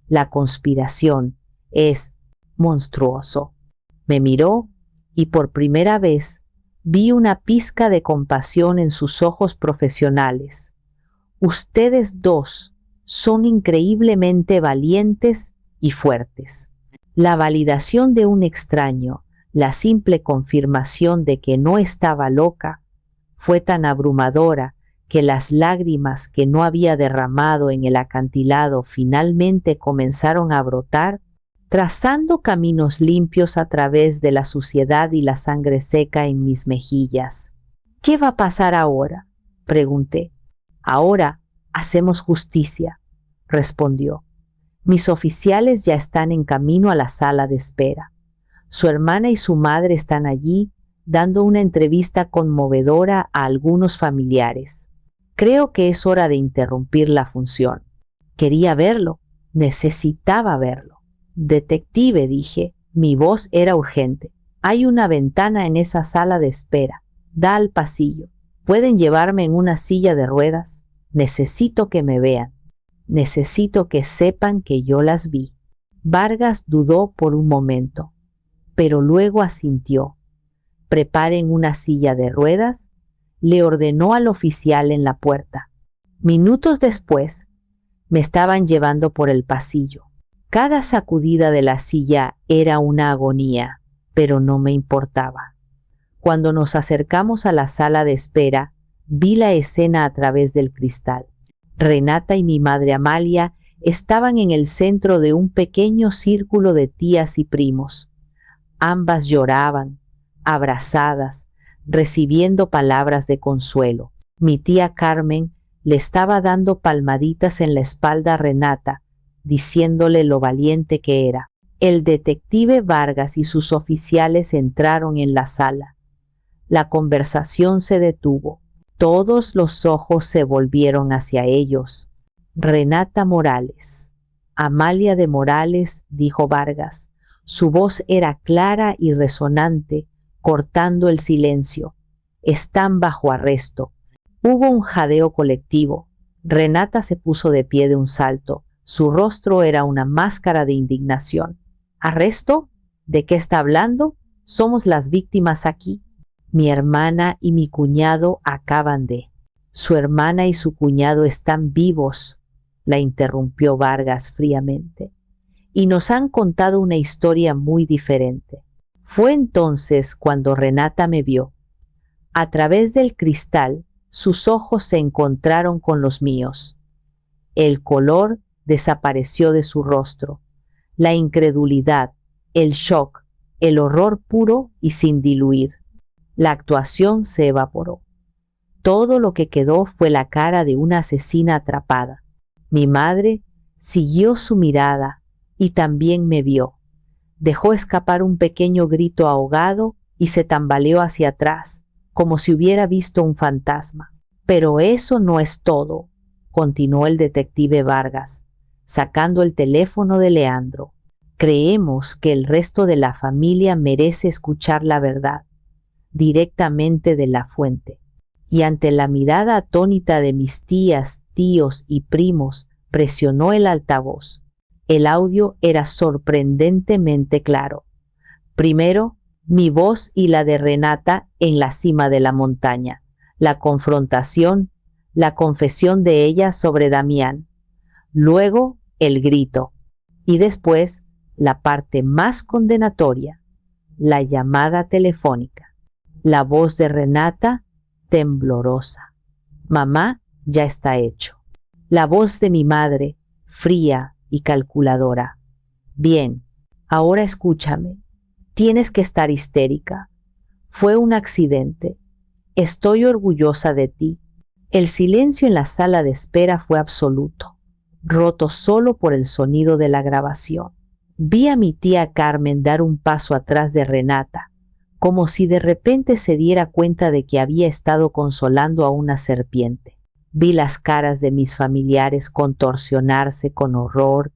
La conspiración es monstruoso». Me miró y por primera vez vi una pizca de compasión en sus ojos profesionales. «Ustedes dos son increíblemente valientes y fuertes». La validación de un extraño, la simple confirmación de que no estaba loca, fue tan abrumadora que las lágrimas que no había derramado en el acantilado finalmente comenzaron a brotar, trazando caminos limpios a través de la suciedad y la sangre seca en mis mejillas. «¿Qué va a pasar ahora?», pregunté. «Ahora hacemos justicia», respondió. «Mis oficiales ya están en camino a la sala de espera. Su hermana y su madre están allí dando una entrevista conmovedora a algunos familiares. Creo que es hora de interrumpir la función». Quería verlo, necesitaba verlo. «Detective», dije, mi voz era urgente. «Hay una ventana en esa sala de espera. Da al pasillo. ¿Pueden llevarme en una silla de ruedas? Necesito que me vean. Necesito que sepan que yo las vi». Vargas dudó por un momento, pero luego asintió. «Preparen una silla de ruedas», le ordenó al oficial en la puerta. Minutos después, me estaban llevando por el pasillo. Cada sacudida de la silla era una agonía, pero no me importaba. Cuando nos acercamos a la sala de espera, vi la escena a través del cristal. Renata y mi madre Amalia estaban en el centro de un pequeño círculo de tías y primos. Ambas lloraban, abrazadas, recibiendo palabras de consuelo. Mi tía Carmen le estaba dando palmaditas en la espalda a Renata, diciéndole lo valiente que era. El detective Vargas y sus oficiales entraron en la sala. La conversación se detuvo. Todos los ojos se volvieron hacia ellos. «Renata Morales». «Amalia de Morales», dijo Vargas. Su voz era clara y resonante, cortando el silencio. «Están bajo arresto». Hubo un jadeo colectivo. Renata se puso de pie de un salto. Su rostro era una máscara de indignación. «¿Arresto? ¿De qué está hablando? Somos las víctimas aquí. Mi hermana y mi cuñado acaban de». «Su hermana y su cuñado están vivos», la interrumpió Vargas fríamente. «Y nos han contado una historia muy diferente». Fue entonces cuando Renata me vio. A través del cristal, sus ojos se encontraron con los míos. El color desapareció de su rostro. La incredulidad, el shock, el horror puro y sin diluir. La actuación se evaporó. Todo lo que quedó fue la cara de una asesina atrapada. Mi madre siguió su mirada y también me vio. Dejó escapar un pequeño grito ahogado y se tambaleó hacia atrás, como si hubiera visto un fantasma. «Pero eso no es todo», continuó el detective Vargas, sacando el teléfono de Leandro. «Creemos que el resto de la familia merece escuchar la verdad, directamente de la fuente». Y ante la mirada atónita de mis tías, tíos y primos, presionó el altavoz. El audio era sorprendentemente claro. Primero, mi voz y la de Renata en la cima de la montaña. La confrontación, la confesión de ella sobre Damián. Luego, el grito. Y después, la parte más condenatoria. la llamada telefónica. La voz de Renata, temblorosa. Mamá, ya está hecho. La voz de mi madre, fría y calculadora. Bien, ahora escúchame. Tienes que estar histérica. Fue un accidente. Estoy orgullosa de ti. El silencio en la sala de espera fue absoluto, roto solo por el sonido de la grabación. Vi a mi tía Carmen dar un paso atrás de Renata, como si de repente se diera cuenta de que había estado consolando a una serpiente. Vi las caras de mis familiares contorsionarse con horror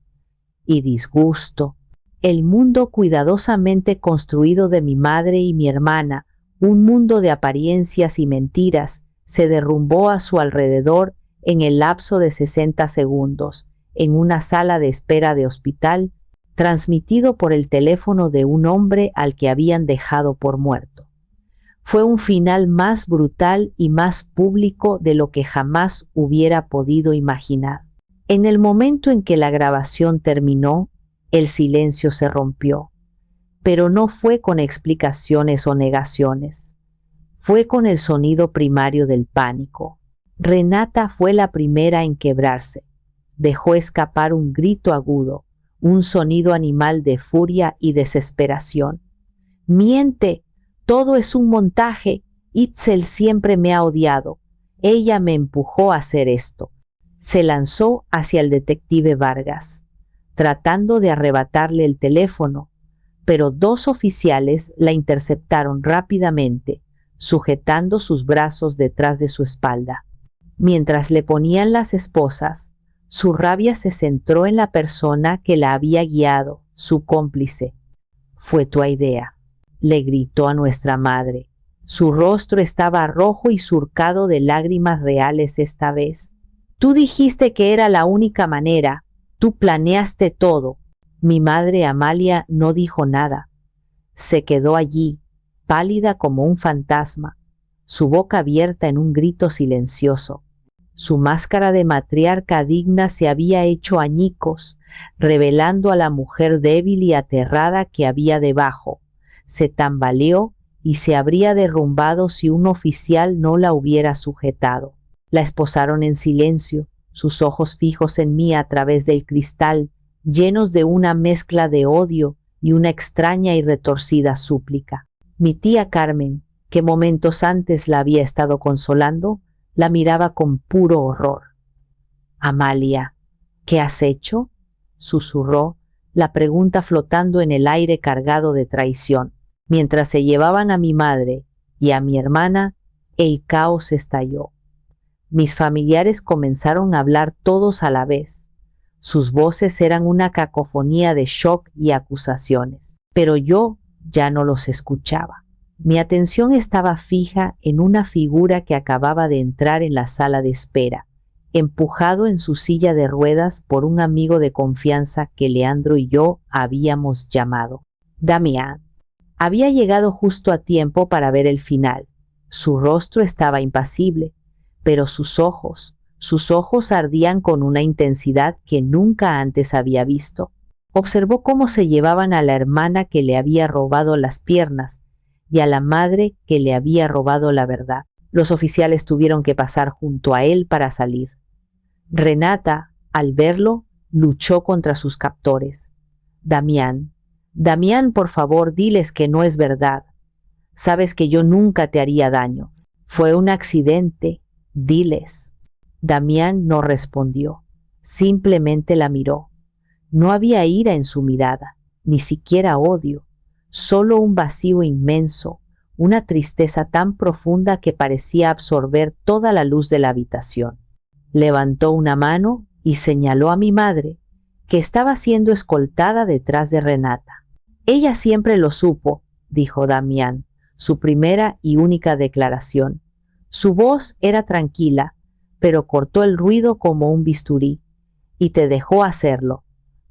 y disgusto. El mundo cuidadosamente construido de mi madre y mi hermana, un mundo de apariencias y mentiras, se derrumbó a su alrededor en el lapso de 60 segundos, en una sala de espera de hospital, transmitido por el teléfono de un hombre al que habían dejado por muerto. Fue un final más brutal y más público de lo que jamás hubiera podido imaginar. En el momento en que la grabación terminó, el silencio se rompió, pero no fue con explicaciones o negaciones. Fue con el sonido primario del pánico. Renata fue la primera en quebrarse. Dejó escapar un grito agudo, un sonido animal de furia y desesperación. ¡Miente! Todo es un montaje. Itzel siempre me ha odiado. Ella me empujó a hacer esto. Se lanzó hacia el detective Vargas, tratando de arrebatarle el teléfono, pero dos oficiales la interceptaron rápidamente, sujetando sus brazos detrás de su espalda. Mientras le ponían las esposas, su rabia se centró en la persona que la había guiado, su cómplice. «Fue tu idea», le gritó a nuestra madre. Su rostro estaba rojo y surcado de lágrimas reales esta vez. «Tú dijiste que era la única manera. Tú planeaste todo». Mi madre Amalia no dijo nada. Se quedó allí, pálida como un fantasma, su boca abierta en un grito silencioso. Su máscara de matriarca digna se había hecho añicos, revelando a la mujer débil y aterrada que había debajo. Se tambaleó y se habría derrumbado si un oficial no la hubiera sujetado. La esposaron en silencio, sus ojos fijos en mí a través del cristal, llenos de una mezcla de odio y una extraña y retorcida súplica. Mi tía Carmen, que momentos antes la había estado consolando, la miraba con puro horror. «Amalia, ¿qué has hecho?», susurró, la pregunta flotando en el aire cargado de traición. Mientras se llevaban a mi madre y a mi hermana, el caos estalló. Mis familiares comenzaron a hablar todos a la vez. Sus voces eran una cacofonía de shock y acusaciones, pero yo ya no los escuchaba. Mi atención estaba fija en una figura que acababa de entrar en la sala de espera, empujado en su silla de ruedas por un amigo de confianza que Leandro y yo habíamos llamado Damián. Había llegado justo a tiempo para ver el final. Su rostro estaba impasible, pero sus ojos ardían con una intensidad que nunca antes había visto. Observó cómo se llevaban a la hermana que le había robado las piernas y a la madre que le había robado la verdad. Los oficiales tuvieron que pasar junto a él para salir. Renata, al verlo, luchó contra sus captores. «Damián, por favor, diles que no es verdad. Sabes que yo nunca te haría daño. Fue un accidente. Diles». Damián no respondió. Simplemente la miró. No había ira en su mirada, ni siquiera odio, solo un vacío inmenso, una tristeza tan profunda que parecía absorber toda la luz de la habitación. Levantó una mano y señaló a mi madre, que estaba siendo escoltada detrás de Renata. «Ella siempre lo supo», dijo Damián, su primera y única declaración. Su voz era tranquila, pero cortó el ruido como un bisturí, y te dejó hacerlo,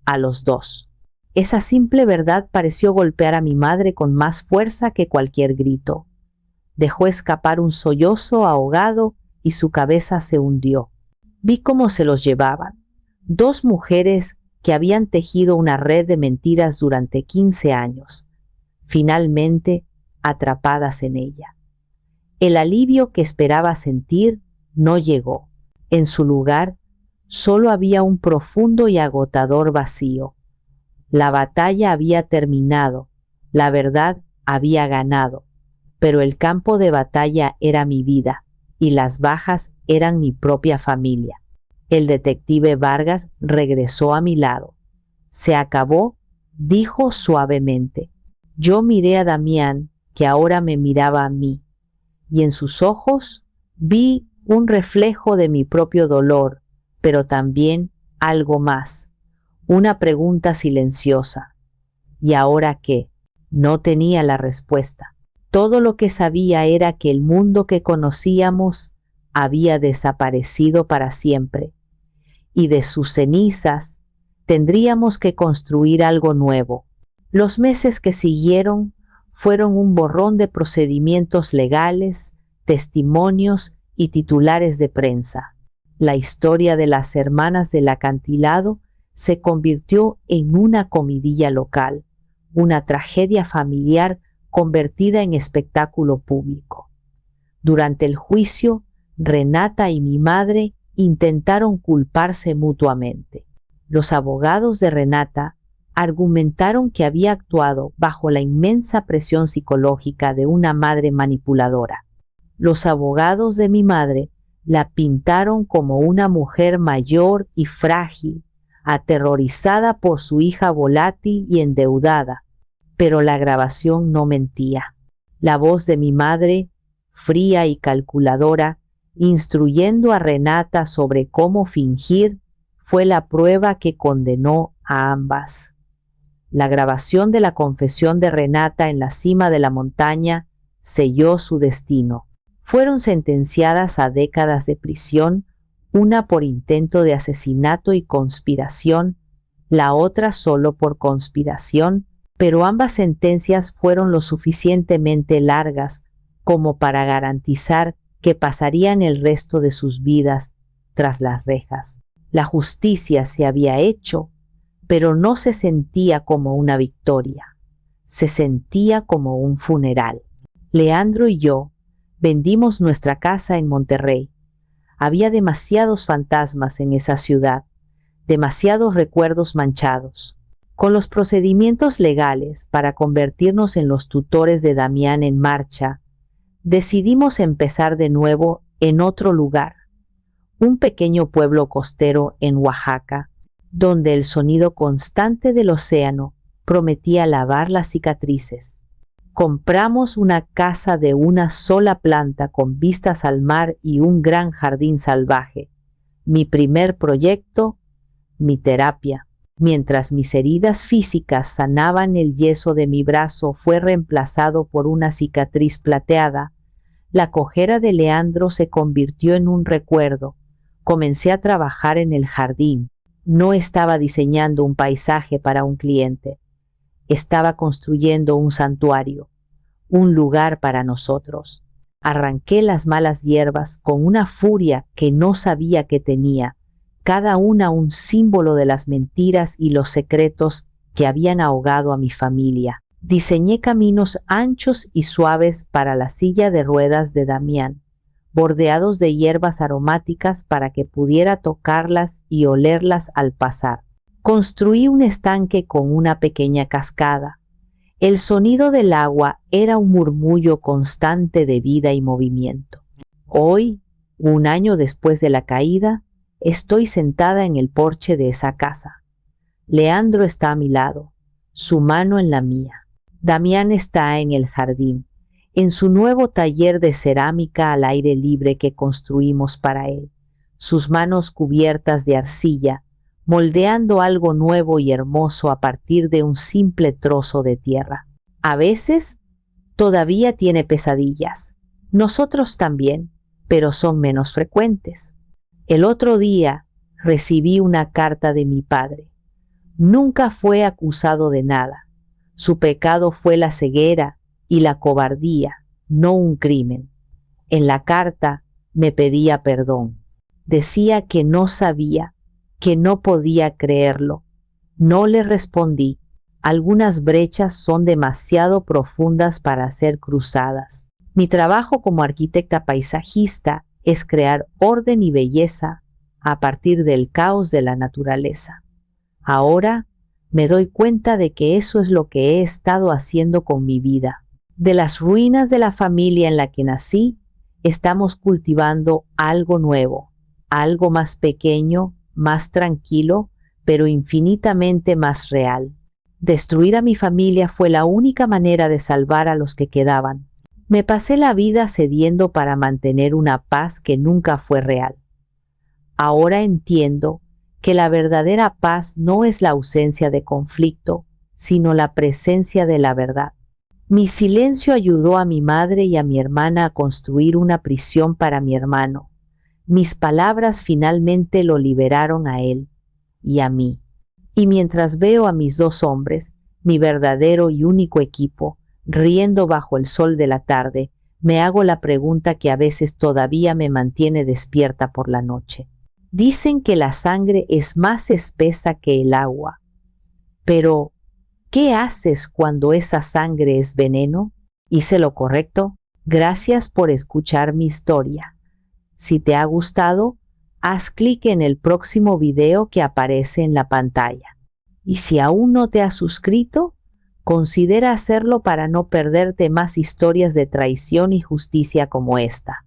a los dos. Esa simple verdad pareció golpear a mi madre con más fuerza que cualquier grito. Dejó escapar un sollozo ahogado y su cabeza se hundió. Vi cómo se los llevaban. Dos mujeres que habían tejido una red de mentiras durante 15 años. finalmente atrapadas en ella. El alivio que esperaba sentir no llegó. En su lugar, solo había un profundo y agotador vacío. La batalla había terminado, la verdad había ganado, pero el campo de batalla era mi vida y las bajas eran mi propia familia. El detective Vargas regresó a mi lado. «Se acabó», dijo suavemente. Yo miré a Damián, que ahora me miraba a mí, y en sus ojos vi un reflejo de mi propio dolor, pero también algo más, una pregunta silenciosa. ¿Y ahora qué? No tenía la respuesta. Todo lo que sabía era que el mundo que conocíamos había desaparecido para siempre, y de sus cenizas tendríamos que construir algo nuevo. Los meses que siguieron fueron un borrón de procedimientos legales, testimonios y titulares de prensa. La historia de las hermanas del acantilado se convirtió en una comidilla local, una tragedia familiar convertida en espectáculo público. Durante el juicio, Renata y mi madre intentaron culparse mutuamente. Los abogados de Renata argumentaron que había actuado bajo la inmensa presión psicológica de una madre manipuladora. Los abogados de mi madre la pintaron como una mujer mayor y frágil, aterrorizada por su hija volátil y endeudada. Pero la grabación no mentía. La voz de mi madre, fría y calculadora, instruyendo a Renata sobre cómo fingir, fue la prueba que condenó a ambas. La grabación de la confesión de Renata en la cima de la montaña selló su destino. Fueron sentenciadas a décadas de prisión, una por intento de asesinato y conspiración, la otra solo por conspiración, pero ambas sentencias fueron lo suficientemente largas como para garantizar que pasarían el resto de sus vidas tras las rejas. La justicia se había hecho, pero no se sentía como una victoria, se sentía como un funeral. Leandro y yo vendimos nuestra casa en Monterrey. Había demasiados fantasmas en esa ciudad, demasiados recuerdos manchados. Con los procedimientos legales para convertirnos en los tutores de Damián en marcha, decidimos empezar de nuevo en otro lugar, un pequeño pueblo costero en Oaxaca, donde el sonido constante del océano prometía lavar las cicatrices. Compramos una casa de una sola planta con vistas al mar y un gran jardín salvaje. Mi primer proyecto, mi terapia. Mientras mis heridas físicas sanaban, el yeso de mi brazo fue reemplazado por una cicatriz plateada. La cojera de Leandro se convirtió en un recuerdo. Comencé a trabajar en el jardín. No estaba diseñando un paisaje para un cliente. Estaba construyendo un santuario, un lugar para nosotros. Arranqué las malas hierbas con una furia que no sabía que tenía, cada una un símbolo de las mentiras y los secretos que habían ahogado a mi familia. Diseñé caminos anchos y suaves para la silla de ruedas de Damián, bordeados de hierbas aromáticas para que pudiera tocarlas y olerlas al pasar. Construí un estanque con una pequeña cascada. El sonido del agua era un murmullo constante de vida y movimiento. Hoy, un año después de la caída, estoy sentada en el porche de esa casa. Leandro está a mi lado, su mano en la mía. Damián está en el jardín, en su nuevo taller de cerámica al aire libre que construimos para él, sus manos cubiertas de arcilla, moldeando algo nuevo y hermoso a partir de un simple trozo de tierra. A veces, todavía tiene pesadillas. Nosotros también, pero son menos frecuentes. El otro día recibí una carta de mi padre. Nunca fue acusado de nada. Su pecado fue la ceguera y la cobardía, no un crimen. En la carta me pedía perdón. Decía que no sabía, que no podía creerlo. No le respondí. Algunas brechas son demasiado profundas para ser cruzadas. Mi trabajo como arquitecta paisajista es crear orden y belleza a partir del caos de la naturaleza. Ahora me doy cuenta de que eso es lo que he estado haciendo con mi vida. De las ruinas de la familia en la que nací, estamos cultivando algo nuevo, algo más pequeño, más tranquilo, pero infinitamente más real. Destruir a mi familia fue la única manera de salvar a los que quedaban. Me pasé la vida cediendo para mantener una paz que nunca fue real. Ahora entiendo que la verdadera paz no es la ausencia de conflicto, sino la presencia de la verdad. Mi silencio ayudó a mi madre y a mi hermana a construir una prisión para mi hermano. Mis palabras finalmente lo liberaron a él y a mí. Y mientras veo a mis dos hombres, mi verdadero y único equipo, riendo bajo el sol de la tarde, me hago la pregunta que a veces todavía me mantiene despierta por la noche. Dicen que la sangre es más espesa que el agua. Pero, ¿qué haces cuando esa sangre es veneno? ¿Hice lo correcto? Gracias por escuchar mi historia. Si te ha gustado, haz clic en el próximo video que aparece en la pantalla. Y si aún no te has suscrito, considera hacerlo para no perderte más historias de traición y justicia como esta.